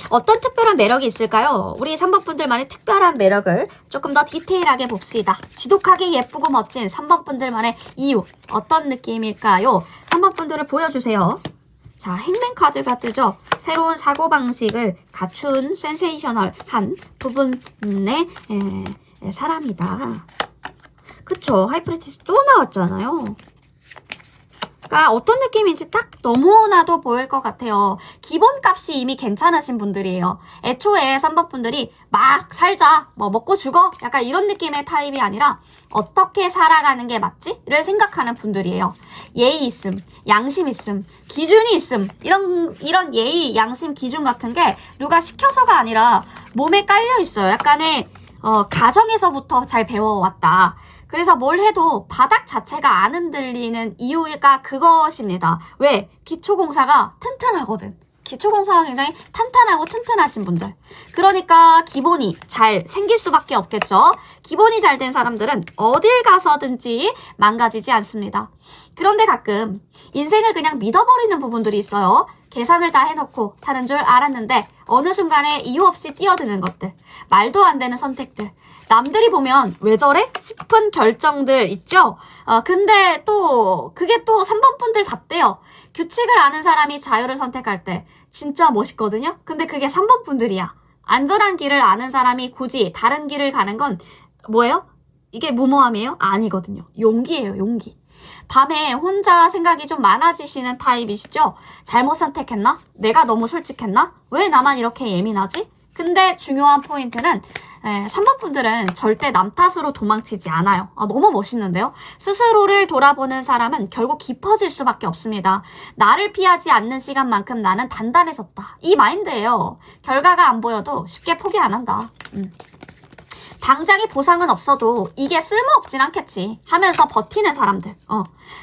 어떤 특별한 매력이 있을까요? 우리 3번 분들만의 특별한 매력을 조금 더 디테일하게 봅시다. 지독하게 예쁘고 멋진 3번 분들만의 이유 어떤 느낌일까요? 3번 분들을 보여주세요. 자, 행맨 카드가 뜨죠. 새로운 사고방식을 갖춘 센세이셔널한 부분의 사람이다. 그쵸? 하이프리티스 또 나왔잖아요. 그러니까 어떤 느낌인지 딱 너무나도 보일 것 같아요. 기본값이 이미 괜찮으신 분들이에요. 애초에 3번 분들이 막 살자, 뭐 먹고 죽어, 약간 이런 느낌의 타입이 아니라 어떻게 살아가는 게 맞지?를 생각하는 분들이에요. 예의 있음, 양심 있음, 기준이 있음, 이런 예의, 양심, 기준 같은 게 누가 시켜서가 아니라 몸에 깔려 있어요. 약간의 가정에서부터 잘 배워왔다. 그래서 뭘 해도 바닥 자체가 안 흔들리는 이유가 그것입니다. 왜? 기초공사가 튼튼하거든. 기초공사가 굉장히 탄탄하고 튼튼하신 분들. 그러니까 기본이 잘 생길 수밖에 없겠죠. 기본이 잘 된 사람들은 어딜 가서든지 망가지지 않습니다. 그런데 가끔 인생을 그냥 믿어버리는 부분들이 있어요. 계산을 다 해놓고 사는 줄 알았는데 어느 순간에 이유 없이 뛰어드는 것들, 말도 안 되는 선택들, 남들이 보면 왜 저래? 싶은 결정들 있죠? 근데 또 그게 또 3번 분들 답대요. 규칙을 아는 사람이 자유를 선택할 때 진짜 멋있거든요? 근데 그게 3번 분들이야. 안전한 길을 아는 사람이 굳이 다른 길을 가는 건 뭐예요? 이게 무모함이에요? 아니거든요. 용기예요, 용기. 밤에 혼자 생각이 좀 많아지시는 타입이시죠? 잘못 선택했나? 내가 너무 솔직했나? 왜 나만 이렇게 예민하지? 근데 중요한 포인트는 3번 분들은 절대 남 탓으로 도망치지 않아요. 너무 멋있는데요? 스스로를 돌아보는 사람은 결국 깊어질 수밖에 없습니다. 나를 피하지 않는 시간만큼 나는 단단해졌다. 이 마인드예요. 결과가 안 보여도 쉽게 포기 안 한다. 당장의 보상은 없어도 이게 쓸모없진 않겠지 하면서 버티는 사람들.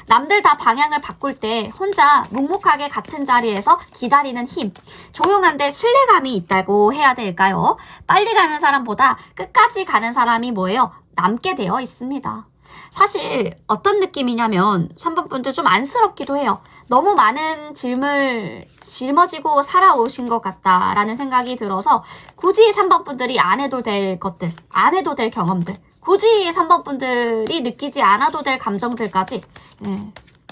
남들 다 방향을 바꿀 때 혼자 묵묵하게 같은 자리에서 기다리는 힘. 조용한데 신뢰감이 있다고 해야 될까요? 빨리 가는 사람보다 끝까지 가는 사람이 뭐예요? 남게 되어 있습니다. 사실 어떤 느낌이냐면 3번 분들 좀 안쓰럽기도 해요. 너무 많은 짐을 짊어지고 살아오신 것 같다라는 생각이 들어서 굳이 3번 분들이 안 해도 될 것들, 안 해도 될 경험들, 굳이 3번 분들이 느끼지 않아도 될 감정들까지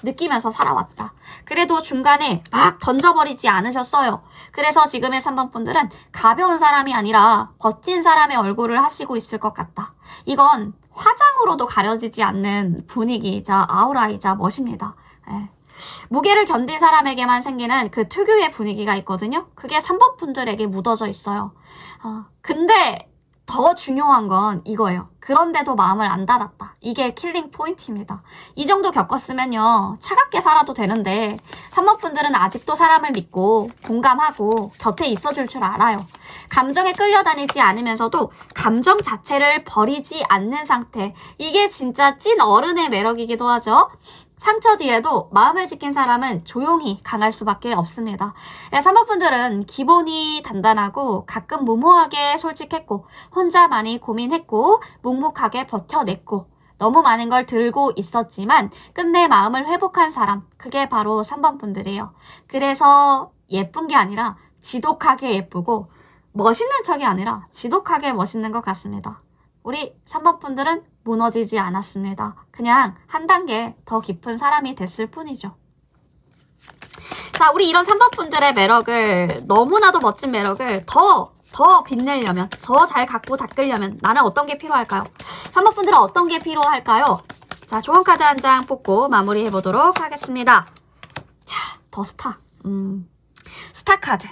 느끼면서 살아왔다. 그래도 중간에 막 던져버리지 않으셨어요. 그래서 지금의 3번 분들은 가벼운 사람이 아니라 버틴 사람의 얼굴을 하시고 있을 것 같다. 이건 화장으로도 가려지지 않는 분위기이자 아우라이자 멋입니다. 무게를 견딘 사람에게만 생기는 그 특유의 분위기가 있거든요. 그게 3번 분들에게 묻어져 있어요. 근데 더 중요한 건 이거예요. 그런데도 마음을 안 닫았다. 이게 킬링 포인트입니다. 이 정도 겪었으면요. 차갑게 살아도 되는데 3번 분들은 아직도 사람을 믿고 공감하고 곁에 있어줄 줄 알아요. 감정에 끌려다니지 않으면서도 감정 자체를 버리지 않는 상태. 이게 진짜 찐 어른의 매력이기도 하죠. 상처 뒤에도 마음을 지킨 사람은 조용히 강할 수밖에 없습니다. 3번 분들은 기본이 단단하고 가끔 무모하게 솔직했고 혼자 많이 고민했고 묵묵하게 버텨냈고 너무 많은 걸 들고 있었지만 끝내 마음을 회복한 사람, 그게 바로 3번 분들이에요. 그래서 예쁜 게 아니라 지독하게 예쁘고 멋있는 척이 아니라 지독하게 멋있는 것 같습니다. 우리 3번 분들은 무너지지 않았습니다. 그냥 한 단계 더 깊은 사람이 됐을 뿐이죠. 자, 우리 이런 3번 분들의 매력을, 너무나도 멋진 매력을 더 빛내려면, 더 잘 갖고 닦으려면 나는 어떤 게 필요할까요? 3번 분들은 어떤 게 필요할까요? 자, 조언 카드 한 장 뽑고 마무리해 보도록 하겠습니다. 자, 더 스타. 스타 카드.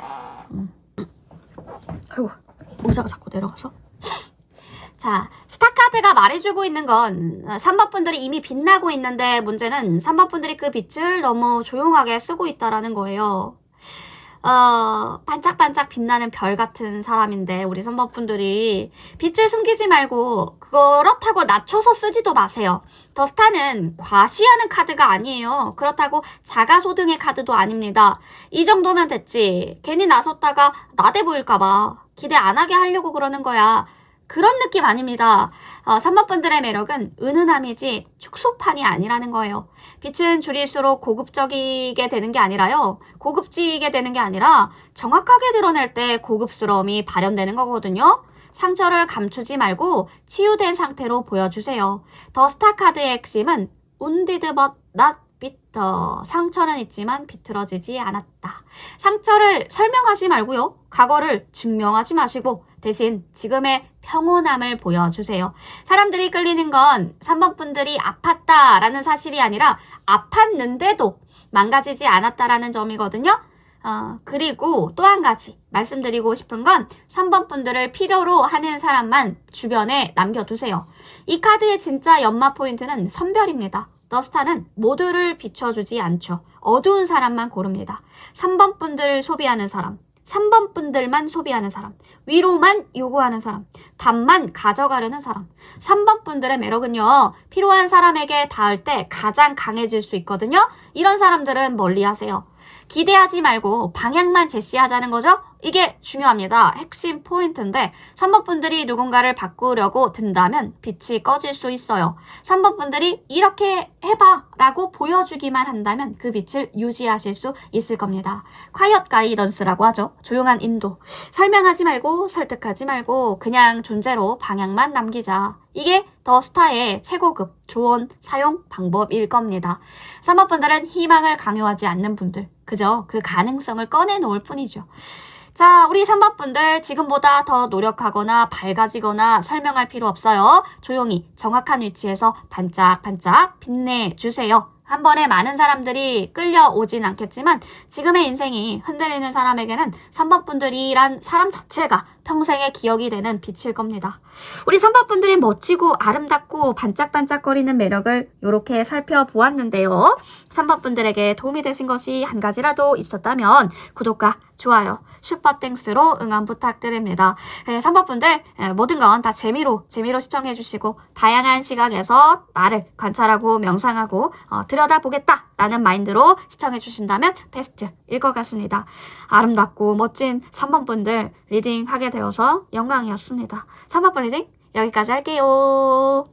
아이고, 의자가 자꾸 내려가서. 자, 스타카드가 말해주고 있는 건 3번 분들이 이미 빛나고 있는데 문제는 3번 분들이 그 빛을 너무 조용하게 쓰고 있다라는 거예요. 반짝반짝 빛나는 별 같은 사람인데 우리 3번 분들이 빛을 숨기지 말고 그렇다고 낮춰서 쓰지도 마세요. 더 스타는 과시하는 카드가 아니에요. 그렇다고 자가소등의 카드도 아닙니다. 이 정도면 됐지. 괜히 나섰다가 나대 보일까봐 기대 안 하게 하려고 그러는 거야. 그런 느낌 아닙니다. 3번 분들의 매력은 은은함이지 축소판이 아니라는 거예요. 빛은 줄일수록 고급적이게 되는 게 아니라요. 고급지게 되는 게 아니라 정확하게 드러낼 때 고급스러움이 발현되는 거거든요. 상처를 감추지 말고 치유된 상태로 보여주세요. 더 스타 카드의 핵심은 wounded but not 삐뚤. 상처는 있지만 비틀어지지 않았다. 상처를 설명하지 말고요. 과거를 증명하지 마시고 대신 지금의 평온함을 보여주세요. 사람들이 끌리는 건 3번 분들이 아팠다라는 사실이 아니라 아팠는데도 망가지지 않았다라는 점이거든요. 그리고 또 한 가지 말씀드리고 싶은 건 3번 분들을 필요로 하는 사람만 주변에 남겨두세요. 이 카드의 진짜 연마 포인트는 선별입니다. 더스타는 모두를 비춰주지 않죠. 어두운 사람만 고릅니다. 3번 분들 소비하는 사람, 3번 분들만 소비하는 사람, 위로만 요구하는 사람, 답만 가져가려는 사람. 3번 분들의 매력은요, 필요한 사람에게 닿을 때 가장 강해질 수 있거든요. 이런 사람들은 멀리하세요. 기대하지 말고 방향만 제시하자는 거죠? 이게 중요합니다. 핵심 포인트인데 3번 분들이 누군가를 바꾸려고 든다면 빛이 꺼질 수 있어요. 3번 분들이 이렇게 해봐 라고 보여주기만 한다면 그 빛을 유지하실 수 있을 겁니다. 콰이엇 가이던스라고 하죠. 조용한 인도. 설명하지 말고 설득하지 말고 그냥 존재로 방향만 남기자. 이게 더 스타의 최고급 조언 사용 방법일 겁니다. 3번 분들은 희망을 강요하지 않는 분들, 그저 그 가능성을 꺼내놓을 뿐이죠. 자, 우리 3번 분들 지금보다 더 노력하거나 밝아지거나 설명할 필요 없어요. 조용히 정확한 위치에서 반짝반짝 빛내주세요. 한 번에 많은 사람들이 끌려오진 않겠지만 지금의 인생이 흔들리는 사람에게는 3번 분들이란 사람 자체가 평생의 기억이 되는 빛일 겁니다. 우리 3번 분들의 멋지고 아름답고 반짝반짝거리는 매력을 이렇게 살펴보았는데요. 3번 분들에게 도움이 되신 것이 한 가지라도 있었다면 구독과 좋아요, 슈퍼땡스로 응원 부탁드립니다. 3번 분들 모든 건 다 재미로 시청해 주시고 다양한 시각에서 나를 관찰하고 명상하고 들여다보겠다 라는 마인드로 시청해 주신다면 베스트일 것 같습니다. 아름답고 멋진 3번 분들 리딩 하게 되어서 영광이었습니다. 3번 분 리딩 여기까지 할게요.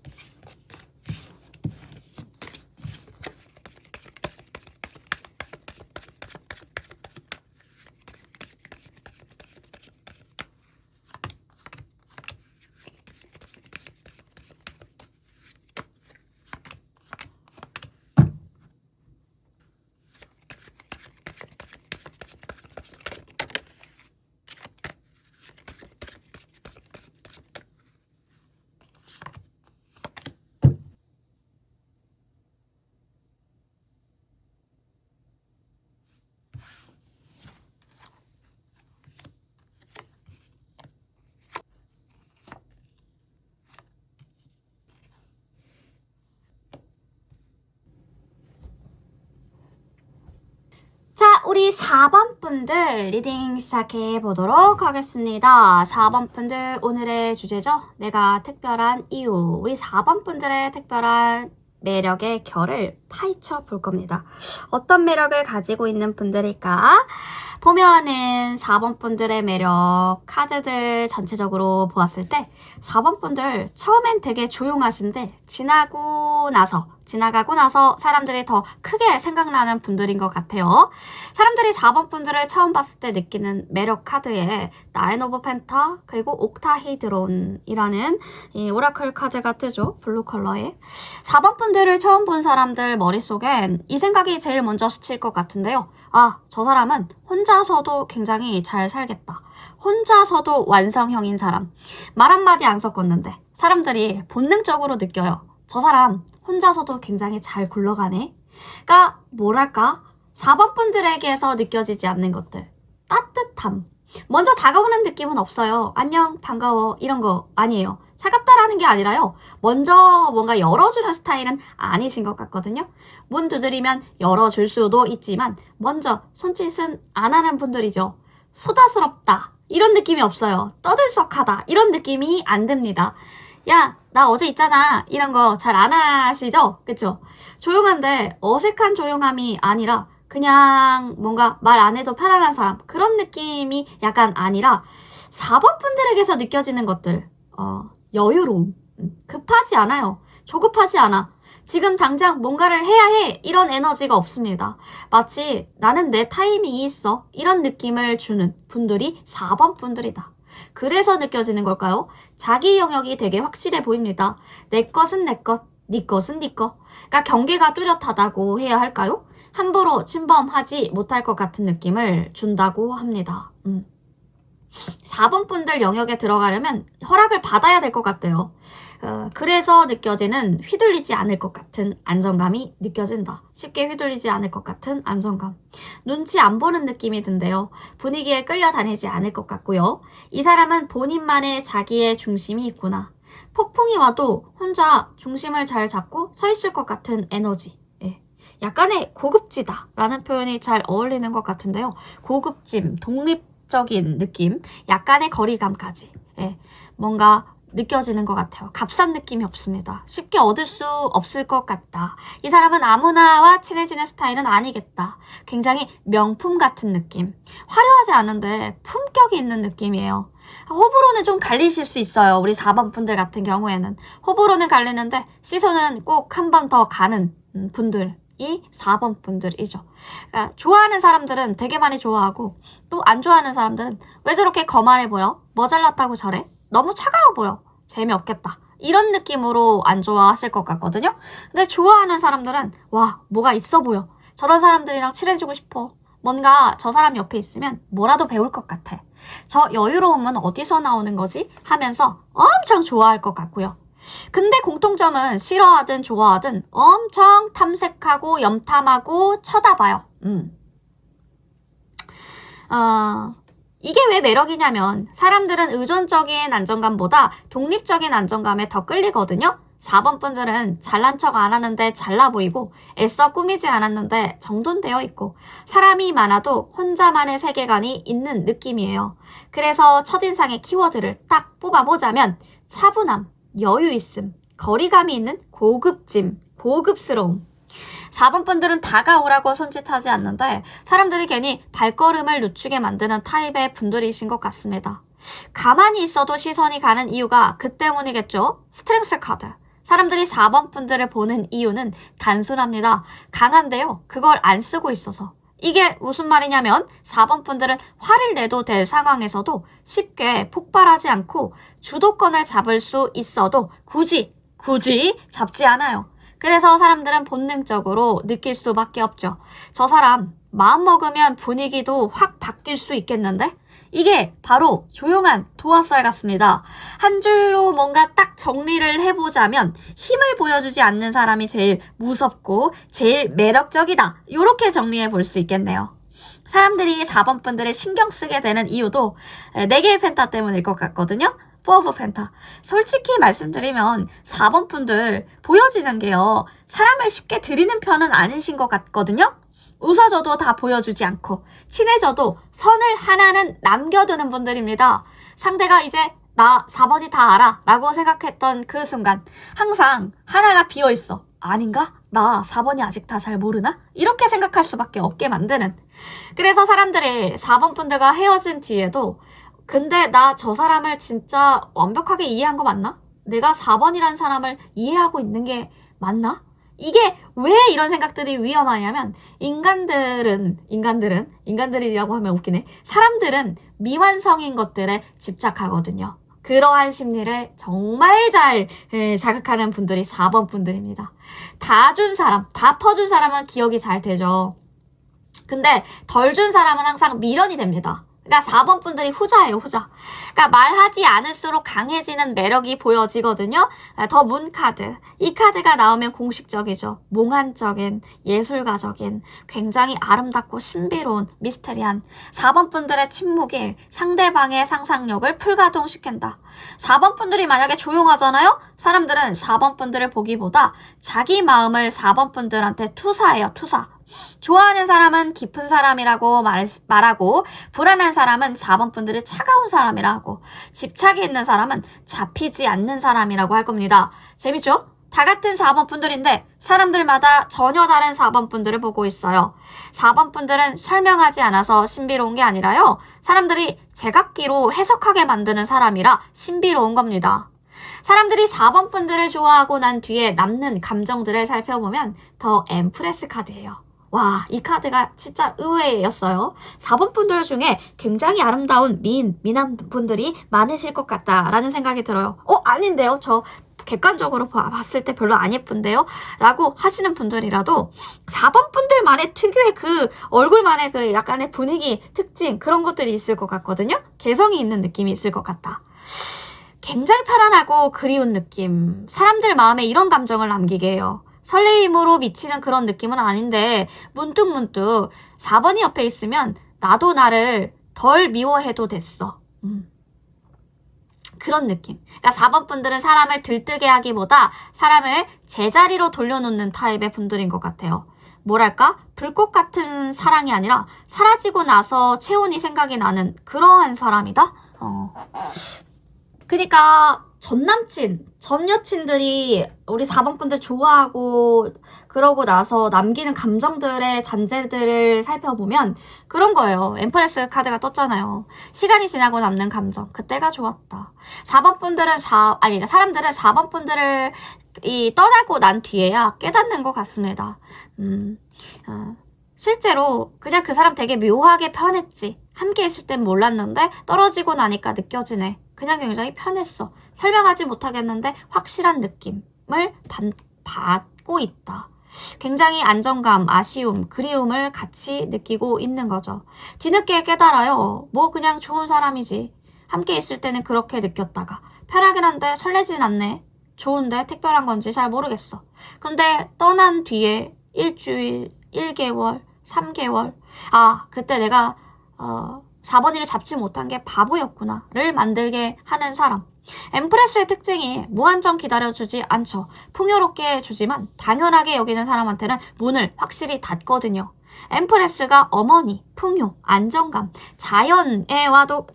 자, 우리 4번 분들 리딩 시작해 보도록 하겠습니다. 4번 분들 오늘의 주제죠. 내가 특별한 이유. 우리 4번 분들의 특별한 매력의 결을 파헤쳐 볼 겁니다. 어떤 매력을 가지고 있는 분들일까? 보면은 4번 분들의 매력 카드들 전체적으로 보았을 때 4번 분들 처음엔 되게 조용하신데 지나가고 나서 사람들이 더 크게 생각나는 분들인 것 같아요. 사람들이 4번 분들을 처음 봤을 때 느끼는 매력 카드에 나인 오브 펜타 그리고 옥타히드론이라는 이 오라클 카드가 뜨죠. 블루 컬러에. 4번 분들을 처음 본 사람들 머릿속엔 이 생각이 제일 먼저 스칠 것 같은데요. 아, 저 사람은 혼자서도 굉장히 잘 살겠다. 혼자서도 완성형인 사람. 말 한마디 안 섞었는데 사람들이 본능적으로 느껴요. 저 사람 혼자서도 굉장히 잘 굴러가네. 그러니까 뭐랄까 4번 분들에게서 느껴지지 않는 것들. 따뜻함. 먼저 다가오는 느낌은 없어요. 안녕, 반가워 이런 거 아니에요. 차갑다라는 게 아니라요. 먼저 뭔가 열어주는 스타일은 아니신 것 같거든요. 문 두드리면 열어줄 수도 있지만 먼저 손짓은 안 하는 분들이죠. 수다스럽다 이런 느낌이 없어요. 떠들썩하다 이런 느낌이 안 듭니다. 야, 나 어제 있잖아 이런 거 잘 안 하시죠? 그쵸? 조용한데 어색한 조용함이 아니라 그냥 뭔가 말 안 해도 편안한 사람 그런 느낌이 약간 아니라 4번 분들에게서 느껴지는 것들 여유로움, 급하지 않아요. 조급하지 않아. 지금 당장 뭔가를 해야 해 이런 에너지가 없습니다. 마치 나는 내 타이밍이 있어 이런 느낌을 주는 분들이 4번 분들이다. 그래서 느껴지는 걸까요? 자기 영역이 되게 확실해 보입니다. 내 것은 내 것, 네 것은 네 거. 그러니까 경계가 뚜렷하다고 해야 할까요? 함부로 침범하지 못할 것 같은 느낌을 준다고 합니다. 4번 분들 영역에 들어가려면 허락을 받아야 될 것 같아요. 그래서 느껴지는 휘둘리지 않을 것 같은 안정감이 느껴진다. 쉽게 휘둘리지 않을 것 같은 안정감. 눈치 안 보는 느낌이 든대요. 분위기에 끌려다니지 않을 것 같고요. 이 사람은 본인만의 자기의 중심이 있구나. 폭풍이 와도 혼자 중심을 잘 잡고 서 있을 것 같은 에너지. 예. 약간의 고급지다라는 표현이 잘 어울리는 것 같은데요. 고급짐, 독립적인 느낌, 약간의 거리감까지. 예. 뭔가 느껴지는 것 같아요. 값싼 느낌이 없습니다. 쉽게 얻을 수 없을 것 같다. 이 사람은 아무나와 친해지는 스타일은 아니겠다. 굉장히 명품 같은 느낌. 화려하지 않은데 품격이 있는 느낌이에요. 호불호는 좀 갈리실 수 있어요. 우리 4번 분들 같은 경우에는. 호불호는 갈리는데 시선은 꼭 한 번 더 가는 분들이 4번 분들이죠. 그러니까 좋아하는 사람들은 되게 많이 좋아하고 또 안 좋아하는 사람들은 왜 저렇게 거만해 보여? 뭐 잘났다고 저래? 너무 차가워 보여. 재미없겠다. 이런 느낌으로 안 좋아하실 것 같거든요. 근데 좋아하는 사람들은 와, 뭐가 있어 보여. 저런 사람들이랑 친해지고 싶어. 뭔가 저 사람 옆에 있으면 뭐라도 배울 것 같아. 저 여유로움은 어디서 나오는 거지? 하면서 엄청 좋아할 것 같고요. 근데 공통점은 싫어하든 좋아하든 엄청 탐색하고 염탐하고 쳐다봐요. 이게 왜 매력이냐면 사람들은 의존적인 안정감보다 독립적인 안정감에 더 끌리거든요. 4번 분들은 잘난 척 안 하는데 잘나 보이고 애써 꾸미지 않았는데 정돈되어 있고 사람이 많아도 혼자만의 세계관이 있는 느낌이에요. 그래서 첫인상의 키워드를 딱 뽑아보자면 차분함, 여유 있음, 거리감이 있는 고급짐, 고급스러움. 4번 분들은 다가오라고 손짓하지 않는데 사람들이 괜히 발걸음을 늦추게 만드는 타입의 분들이신 것 같습니다. 가만히 있어도 시선이 가는 이유가 그 때문이겠죠? 스트렝스 카드. 사람들이 4번 분들을 보는 이유는 단순합니다. 강한데요. 그걸 안 쓰고 있어서. 이게 무슨 말이냐면 4번 분들은 화를 내도 될 상황에서도 쉽게 폭발하지 않고 주도권을 잡을 수 있어도 굳이 잡지 않아요. 그래서 사람들은 본능적으로 느낄 수밖에 없죠. 저 사람 마음 먹으면 분위기도 확 바뀔 수 있겠는데? 이게 바로 조용한 도화살 같습니다. 한 줄로 뭔가 딱 정리를 해보자면 힘을 보여주지 않는 사람이 제일 무섭고 제일 매력적이다. 이렇게 정리해 볼 수 있겠네요. 사람들이 4번 분들을 신경 쓰게 되는 이유도 4개의 펜타 때문일 것 같거든요. 4 오브 펜타. 솔직히 말씀드리면 4번 분들 보여지는 게요. 사람을 쉽게 들이는 편은 아니신 것 같거든요. 웃어줘도 다 보여주지 않고 친해져도 선을 하나는 남겨두는 분들입니다. 상대가 이제 나 4번이 다 알아 라고 생각했던 그 순간 항상 하나가 비어있어. 아닌가? 나 4번이 아직 다 잘 모르나? 이렇게 생각할 수밖에 없게 만드는. 그래서 사람들이 4번 분들과 헤어진 뒤에도 근데 나 저 사람을 진짜 완벽하게 이해한 거 맞나? 내가 4번이란 사람을 이해하고 있는 게 맞나? 이게 왜 이런 생각들이 위험하냐면 인간들이라고 하면 웃기네. 사람들은 미완성인 것들에 집착하거든요. 그러한 심리를 정말 잘 자극하는 분들이 4번 분들입니다. 다 준 사람, 다 퍼준 사람은 기억이 잘 되죠. 근데 덜 준 사람은 항상 미련이 됩니다. 그러니까 4번 분들이 후자예요, 후자. 그러니까 말하지 않을수록 강해지는 매력이 보여지거든요. 더 문 카드. 이 카드가 나오면 공식적이죠. 몽환적인, 예술가적인, 굉장히 아름답고 신비로운, 미스테리한 4번 분들의 침묵이 상대방의 상상력을 풀가동시킨다. 4번 분들이 만약에 조용하잖아요? 사람들은 4번 분들을 보기보다 자기 마음을 4번 분들한테 투사해요, 투사. 좋아하는 사람은 깊은 사람이라고 말하고 불안한 사람은 4번 분들을 차가운 사람이라 하고 집착이 있는 사람은 잡히지 않는 사람이라고 할 겁니다. 재밌죠? 다 같은 4번 분들인데 사람들마다 전혀 다른 4번 분들을 보고 있어요. 4번 분들은 설명하지 않아서 신비로운 게 아니라요. 사람들이 제각기로 해석하게 만드는 사람이라 신비로운 겁니다. 사람들이 4번 분들을 좋아하고 난 뒤에 남는 감정들을 살펴보면 더 엠프레스 카드예요. 와, 이 카드가 진짜 의외였어요. 4번 분들 중에 굉장히 아름다운 미남 분들이 많으실 것 같다라는 생각이 들어요. 아닌데요. 저 객관적으로 봤을 때 별로 안 예쁜데요? 라고 하시는 분들이라도 4번 분들만의 특유의 그 얼굴만의 그 약간의 분위기, 특징 그런 것들이 있을 것 같거든요. 개성이 있는 느낌이 있을 것 같다. 굉장히 편안하고 그리운 느낌. 사람들 마음에 이런 감정을 남기게 해요. 설레임으로 미치는 그런 느낌은 아닌데 문득문득 4번이 옆에 있으면 나도 나를 덜 미워해도 됐어. 그런 느낌. 그러니까 4번 분들은 사람을 들뜨게 하기보다 사람을 제자리로 돌려놓는 타입의 분들인 것 같아요. 뭐랄까? 불꽃 같은 사랑이 아니라 사라지고 나서 체온이 생각이 나는 그러한 사람이다? 그러니까 전 남친, 전 여친들이 우리 4번 분들 좋아하고 그러고 나서 남기는 감정들의 잔재들을 살펴보면 그런 거예요. 엠프레스 카드가 떴잖아요. 시간이 지나고 남는 감정. 그때가 좋았다. 4번 분들은 사람들은 4번 분들을 떠나고 난 뒤에야 깨닫는 것 같습니다. 실제로 그냥 그 사람 되게 묘하게 편했지. 함께 있을 땐 몰랐는데 떨어지고 나니까 느껴지네. 그냥 굉장히 편했어. 설명하지 못하겠는데 확실한 느낌을 받고 있다. 굉장히 안정감, 아쉬움, 그리움을 같이 느끼고 있는 거죠. 뒤늦게 깨달아요. 뭐 그냥 좋은 사람이지. 함께 있을 때는 그렇게 느꼈다가 편하긴 한데 설레진 않네. 좋은데 특별한 건지 잘 모르겠어. 근데 떠난 뒤에 일주일, 1개월, 3개월 그때 내가 4번이를 잡지 못한 게 바보였구나를 만들게 하는 사람. 엠프레스의 특징이 무한정 기다려주지 않죠. 풍요롭게 해주지만 당연하게 여기는 사람한테는 문을 확실히 닫거든요. 엠프레스가 어머니, 풍요, 안정감, 자연과도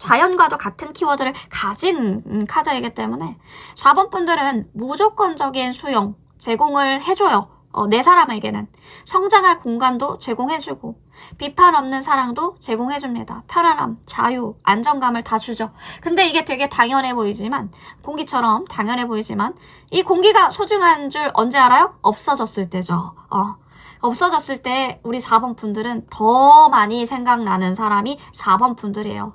같은 키워드를 가진 카드이기 때문에 4번 분들은 무조건적인 수용, 제공을 해줘요. 내 사람에게는 성장할 공간도 제공해주고 비판 없는 사랑도 제공해줍니다. 편안함, 자유, 안정감을 다 주죠. 근데 이게 되게 당연해 보이지만 공기처럼 당연해 보이지만 이 공기가 소중한 줄 언제 알아요? 없어졌을 때죠. 없어졌을 때 우리 4번 분들은 더 많이 생각나는 사람이 4번 분들이에요.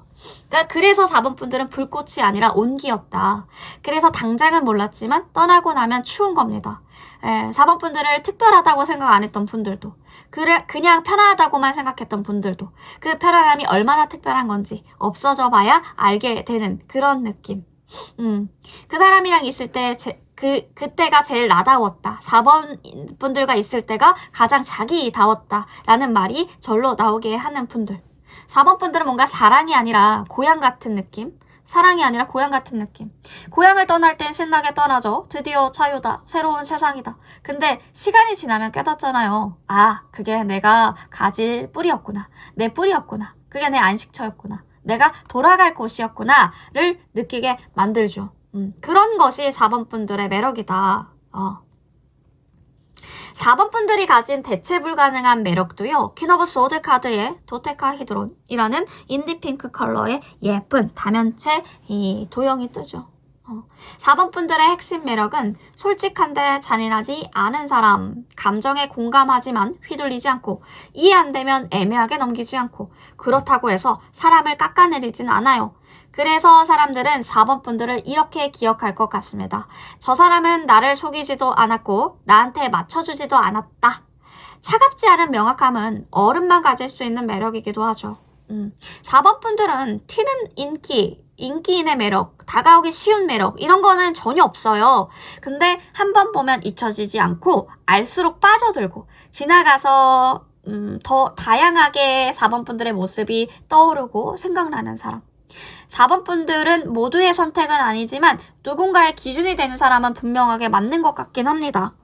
그래서 4번 분들은 불꽃이 아니라 온기였다. 그래서 당장은 몰랐지만 떠나고 나면 추운 겁니다. 4번 분들을 특별하다고 생각 안 했던 분들도 그냥 편안하다고만 생각했던 분들도 그 편안함이 얼마나 특별한 건지 없어져 봐야 알게 되는 그런 느낌. 그 사람이랑 있을 때 그때가 제일 나다웠다. 4번 분들과 있을 때가 가장 자기다웠다 라는 말이 절로 나오게 하는 분들. 4번 분들은 뭔가 사랑이 아니라 고향 같은 느낌? 사랑이 아니라 고향 같은 느낌. 고향을 떠날 땐 신나게 떠나죠. 드디어 자유다. 새로운 세상이다. 근데 시간이 지나면 깨닫잖아요. 그게 내가 가질 뿌리였구나. 내 뿌리였구나. 그게 내 안식처였구나. 내가 돌아갈 곳이었구나를 느끼게 만들죠. 그런 것이 4번 분들의 매력이다. 4번 분들이 가진 대체 불가능한 매력도요. 퀸 오브 소드 카드의 도테카히드론이라는 인디핑크 컬러의 예쁜 다면체 이 도형이 뜨죠. 4번 분들의 핵심 매력은 솔직한데 잔인하지 않은 사람, 감정에 공감하지만 휘둘리지 않고 이해 안 되면 애매하게 넘기지 않고 그렇다고 해서 사람을 깎아내리진 않아요. 그래서 사람들은 4번 분들을 이렇게 기억할 것 같습니다. 저 사람은 나를 속이지도 않았고 나한테 맞춰주지도 않았다. 차갑지 않은 명확함은 어른만 가질 수 있는 매력이기도 하죠. 4번 분들은 튀는 인기인의 매력, 다가오기 쉬운 매력 이런 거는 전혀 없어요. 근데 한 번 보면 잊혀지지 않고 알수록 빠져들고 지나가서 더 다양하게 4번 분들의 모습이 떠오르고 생각나는 사람. 4번 분들은 모두의 선택은 아니지만 누군가의 기준이 되는 사람은 분명하게 맞는 것 같긴 합니다.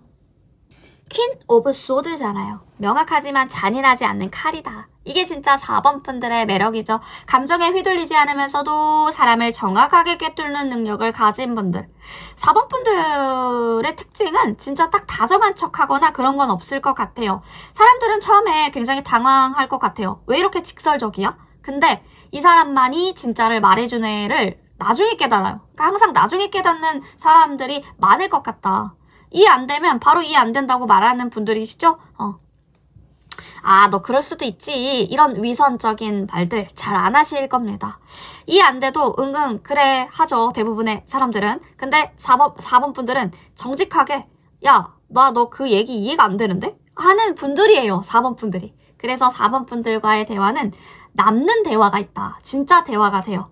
퀸 오브 소드잖아요. 명확하지만 잔인하지 않는 칼이다. 이게 진짜 4번 분들의 매력이죠. 감정에 휘둘리지 않으면서도 사람을 정확하게 꿰뚫는 능력을 가진 분들. 4번 분들의 특징은 진짜 딱 다정한 척하거나 그런 건 없을 것 같아요. 사람들은 처음에 굉장히 당황할 것 같아요. 왜 이렇게 직설적이야? 근데 이 사람만이 진짜를 말해준 애를 나중에 깨달아요. 그러니까 항상 나중에 깨닫는 사람들이 많을 것 같다. 이해 안 되면 바로 이해 안 된다고 말하는 분들이시죠? 아, 너 그럴 수도 있지. 이런 위선적인 말들 잘 안 하실 겁니다. 이해 안 돼도 은근 그래 하죠. 대부분의 사람들은. 근데 4번 분들은 정직하게 야, 나 너 그 얘기 이해가 안 되는데? 하는 분들이에요. 4번 분들이. 그래서 4번 분들과의 대화는 남는 대화가 있다. 진짜 대화가 돼요.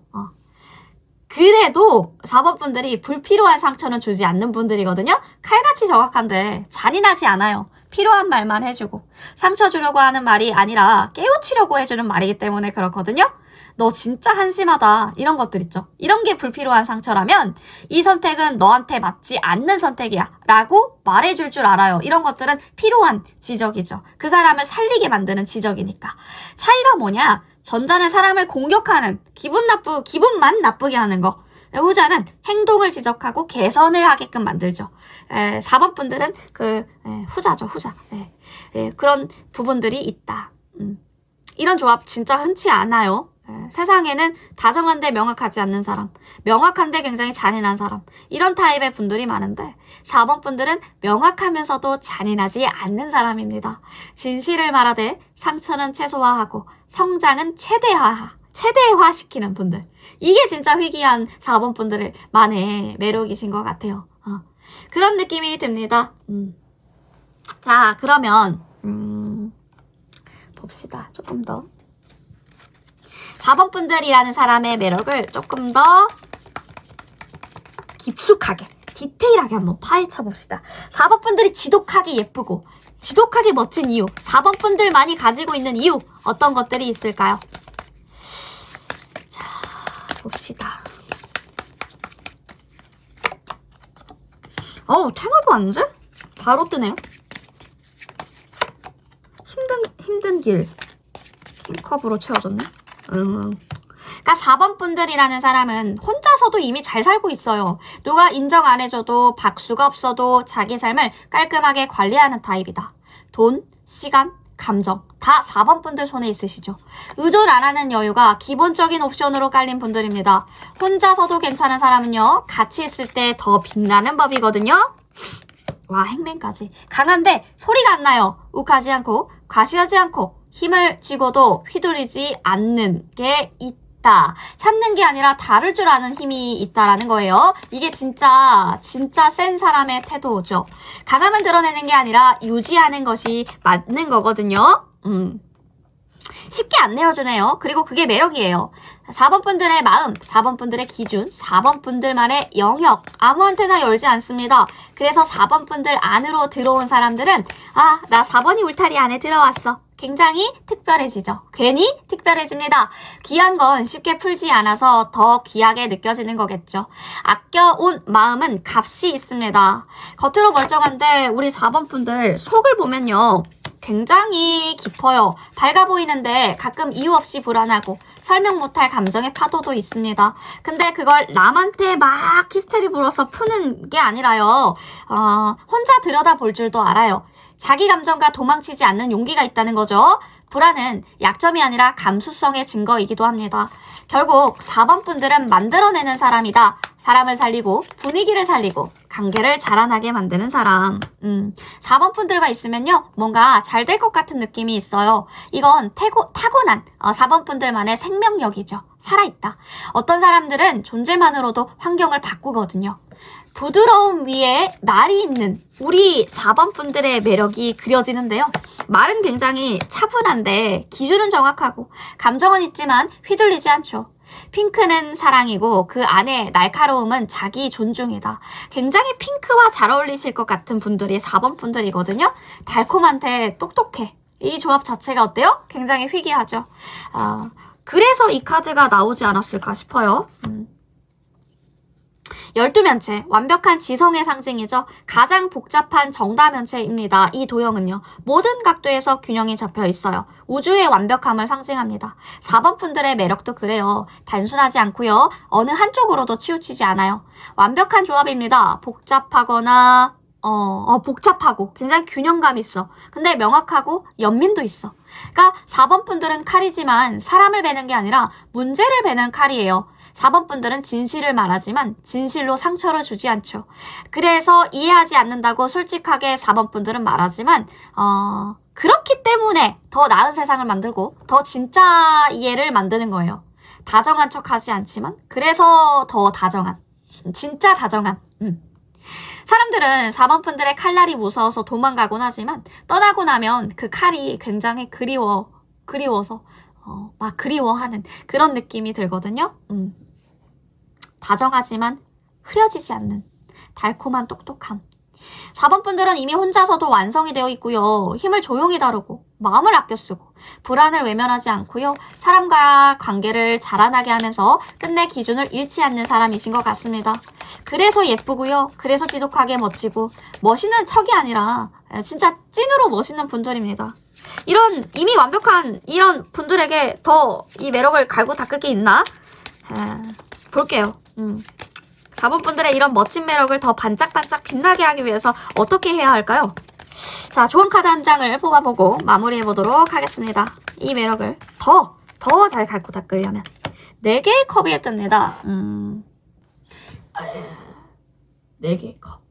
그래도 4번 분들이 불필요한 상처는 주지 않는 분들이거든요. 칼같이 정확한데 잔인하지 않아요. 필요한 말만 해주고 상처 주려고 하는 말이 아니라 깨우치려고 해주는 말이기 때문에 그렇거든요. 너 진짜 한심하다. 이런 것들 있죠. 이런 게 불필요한 상처라면 이 선택은 너한테 맞지 않는 선택이야 라고 말해줄 줄 알아요. 이런 것들은 필요한 지적이죠. 그 사람을 살리게 만드는 지적이니까. 차이가 뭐냐? 전자는 사람을 공격하는 기분만 나쁘게 하는 거. 후자는 행동을 지적하고 개선을 하게끔 만들죠. 4번 분들은 후자죠, 후자. 그런 부분들이 있다. 이런 조합 진짜 흔치 않아요. 세상에는 다정한데 명확하지 않는 사람, 명확한데 굉장히 잔인한 사람, 이런 타입의 분들이 많은데 4번 분들은 명확하면서도 잔인하지 않는 사람입니다. 진실을 말하되 상처는 최소화하고 성장은 최대화시키는 분들. 이게 진짜 희귀한 4번 분들만의 매력이신 것 같아요. 그런 느낌이 듭니다. 자, 그러면 봅시다. 조금 더 4번 분들이라는 사람의 매력을 조금 더 깊숙하게, 디테일하게 한번 파헤쳐 봅시다. 4번 분들이 지독하게 예쁘고 지독하게 멋진 이유, 4번 분들만이 가지고 있는 이유, 어떤 것들이 있을까요? 자, 봅시다. 탱어도 안 돼? 바로 뜨네요. 힘든 길. 킹컵으로 채워졌네. 그러니까 4번 분들이라는 사람은 혼자서도 이미 잘 살고 있어요. 누가 인정 안 해줘도 박수가 없어도 자기 삶을 깔끔하게 관리하는 타입이다. 돈, 시간, 감정 다 4번 분들 손에 있으시죠. 의존 안 하는 여유가 기본적인 옵션으로 깔린 분들입니다. 혼자서도 괜찮은 사람은요, 같이 있을 때 더 빛나는 법이거든요. 와, 행맨까지. 강한데 소리가 안 나요. 욱하지 않고 과시하지 않고 힘을 쥐고도 휘둘리지 않는 게 있다. 참는 게 아니라 다룰 줄 아는 힘이 있다라는 거예요. 이게 진짜 센 사람의 태도죠. 강함은 드러내는 게 아니라 유지하는 것이 맞는 거거든요. 쉽게 안 내어주네요. 그리고 그게 매력이에요. 4번 분들의 마음, 4번 분들의 기준, 4번 분들만의 영역 아무한테나 열지 않습니다. 그래서 4번 분들 안으로 들어온 사람들은 나 4번이 울타리 안에 들어왔어. 굉장히 특별해지죠. 괜히 특별해집니다. 귀한 건 쉽게 풀지 않아서 더 귀하게 느껴지는 거겠죠. 아껴온 마음은 값이 있습니다. 겉으로 멀쩡한데 우리 4번 분들 속을 보면요, 굉장히 깊어요. 밝아 보이는데 가끔 이유 없이 불안하고 설명 못할 감정의 파도도 있습니다. 근데 그걸 남한테 막 히스테리 불어서 푸는 게 아니라요. 혼자 들여다볼 줄도 알아요. 자기 감정과 도망치지 않는 용기가 있다는 거죠. 불안은 약점이 아니라 감수성의 증거이기도 합니다. 결국 4번 분들은 만들어내는 사람이다. 사람을 살리고 분위기를 살리고 관계를 자라나게 만드는 사람. 4번 분들과 있으면요, 뭔가 잘 될 것 같은 느낌이 있어요. 이건 타고난 4번 분들만의 생명력이죠. 살아있다. 어떤 사람들은 존재만으로도 환경을 바꾸거든요. 부드러움 위에 날이 있는 우리 4번 분들의 매력이 그려지는데요. 말은 굉장히 차분한데 기준은 정확하고 감정은 있지만 휘둘리지 않죠. 핑크는 사랑이고 그 안에 날카로움은 자기 존중이다. 굉장히 핑크와 잘 어울리실 것 같은 분들이 4번 분들이거든요. 달콤한데 똑똑해. 이 조합 자체가 어때요? 굉장히 희귀하죠. 그래서 이 카드가 나오지 않았을까 싶어요. 12면체, 완벽한 지성의 상징이죠. 가장 복잡한 정다면체입니다. 이 도형은요, 모든 각도에서 균형이 잡혀 있어요. 우주의 완벽함을 상징합니다. 4번 분들의 매력도 그래요. 단순하지 않고요, 어느 한쪽으로도 치우치지 않아요. 완벽한 조합입니다. 복잡하거나 복잡하고 굉장히 균형감 있어. 근데 명확하고 연민도 있어. 그러니까 4번 분들은 칼이지만 사람을 베는 게 아니라 문제를 베는 칼이에요. 4번 분들은 진실을 말하지만 진실로 상처를 주지 않죠. 그래서 이해하지 않는다고 솔직하게 4번 분들은 말하지만 그렇기 때문에 더 나은 세상을 만들고 더 진짜 이해를 만드는 거예요. 다정한 척 하지 않지만 그래서 더 다정한, 진짜 다정한. 사람들은 4번 분들의 칼날이 무서워서 도망가곤 하지만 떠나고 나면 그 칼이 굉장히 그리워서 막 그리워하는 그런 느낌이 들거든요. 다정하지만 흐려지지 않는 달콤한 똑똑함. 4번 분들은 이미 혼자서도 완성이 되어 있고요. 힘을 조용히 다루고 마음을 아껴 쓰고 불안을 외면하지 않고요. 사람과 관계를 자라나게 하면서 끝내 기준을 잃지 않는 사람이신 것 같습니다. 그래서 예쁘고요. 그래서 지독하게 멋지고 멋있는 척이 아니라 진짜 찐으로 멋있는 분들입니다. 이런 이미 완벽한 이런 분들에게 더 이 매력을 갈고 닦을 게 있나? 볼게요. 4번 분들의 이런 멋진 매력을 더 반짝반짝 빛나게 하기 위해서 어떻게 해야 할까요? 자, 좋은 카드 한 장을 뽑아보고 마무리해보도록 하겠습니다. 이 매력을 더 잘 갈고 닦으려면 4개의 컵이 뜹니다. 4개의 컵.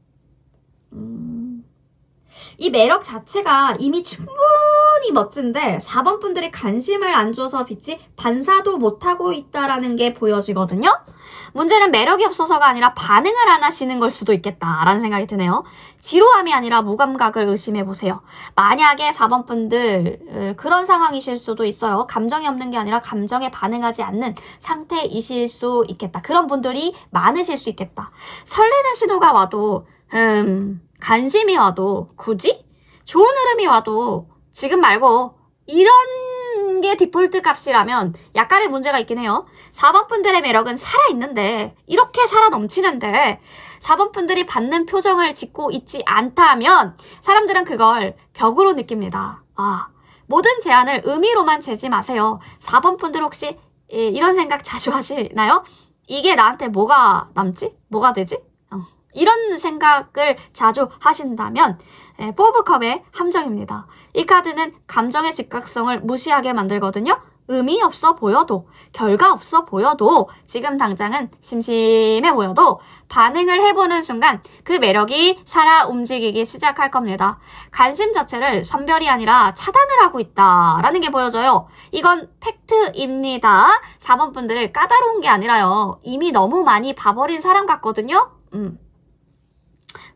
이 매력 자체가 이미 충분히 멋진데 4번 분들이 관심을 안 줘서 빛이 반사도 못하고 있다라는 게 보여지거든요. 문제는 매력이 없어서가 아니라 반응을 안 하시는 걸 수도 있겠다라는 생각이 드네요. 지루함이 아니라 무감각을 의심해보세요. 만약에 4번 분들 그런 상황이실 수도 있어요. 감정이 없는 게 아니라 감정에 반응하지 않는 상태이실 수 있겠다. 그런 분들이 많으실 수 있겠다. 설레는 신호가 와도 관심이 와도 굳이? 좋은 흐름이 와도 지금 말고 이런 게 디폴트 값이라면 약간의 문제가 있긴 해요. 4번 분들의 매력은 살아있는데 이렇게 살아 넘치는데 4번 분들이 받는 표정을 짓고 있지 않다면 사람들은 그걸 벽으로 느낍니다. 모든 제안을 의미로만 재지 마세요. 4번 분들 혹시 이런 생각 자주 하시나요? 이게 나한테 뭐가 남지? 뭐가 되지? 이런 생각을 자주 하신다면 4컵의 함정입니다. 이 카드는 감정의 즉각성을 무시하게 만들거든요. 의미 없어 보여도, 결과 없어 보여도, 지금 당장은 심심해 보여도 반응을 해보는 순간 그 매력이 살아 움직이기 시작할 겁니다. 관심 자체를 선별이 아니라 차단을 하고 있다라는 게 보여져요. 이건 팩트입니다. 4번 분들 까다로운 게 아니라요. 이미 너무 많이 봐버린 사람 같거든요.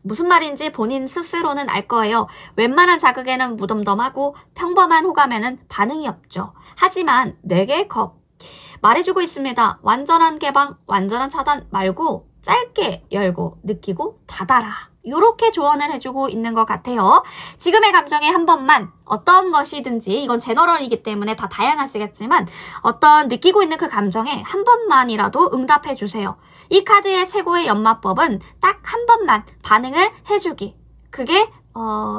무슨 말인지 본인 스스로는 알 거예요. 웬만한 자극에는 무덤덤하고 평범한 호감에는 반응이 없죠. 하지만 4개의 컵 말해주고 있습니다. 완전한 개방, 완전한 차단 말고 짧게 열고 느끼고 닫아라. 이렇게 조언을 해주고 있는 것 같아요. 지금의 감정에 한 번만 어떤 것이든지 이건 제너럴이기 때문에 다 다양하시겠지만 어떤 느끼고 있는 그 감정에 한 번만이라도 응답해 주세요. 이 카드의 최고의 연마법은 딱 한 번만 반응을 해주기. 그게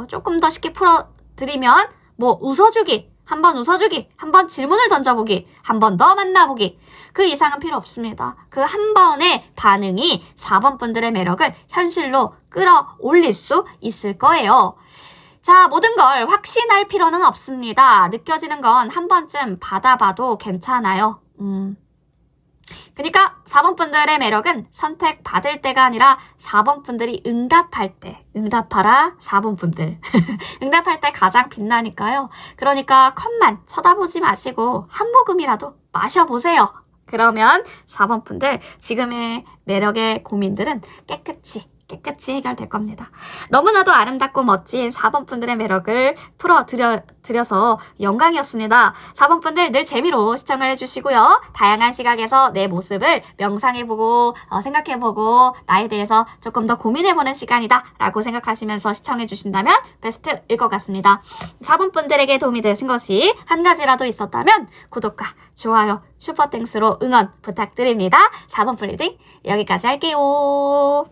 조금 더 쉽게 풀어드리면 뭐 웃어주기. 한 번 웃어주기, 한 번 질문을 던져보기, 한 번 더 만나보기. 그 이상은 필요 없습니다. 그 한 번의 반응이 4번 분들의 매력을 현실로 끌어올릴 수 있을 거예요. 자, 모든 걸 확신할 필요는 없습니다. 느껴지는 건 한 번쯤 받아봐도 괜찮아요. 그러니까 4번 분들의 매력은 선택받을 때가 아니라 4번 분들이 응답할 때, 응답하라 4번 분들. 응답할 때 가장 빛나니까요. 그러니까 컵만 쳐다보지 마시고 한 모금이라도 마셔보세요. 그러면 4번 분들 지금의 매력의 고민들은 깨끗이 해결될 겁니다. 너무나도 아름답고 멋진 4번 분들의 매력을 풀어드려서 영광이었습니다. 4번 분들 늘 재미로 시청을 해주시고요. 다양한 시각에서 내 모습을 명상해보고 생각해보고 나에 대해서 조금 더 고민해보는 시간이다 라고 생각하시면서 시청해주신다면 베스트일 것 같습니다. 4번 분들에게 도움이 되신 것이 한 가지라도 있었다면 구독과 좋아요, 슈퍼땡스로 응원 부탁드립니다. 4번 플리딩 여기까지 할게요.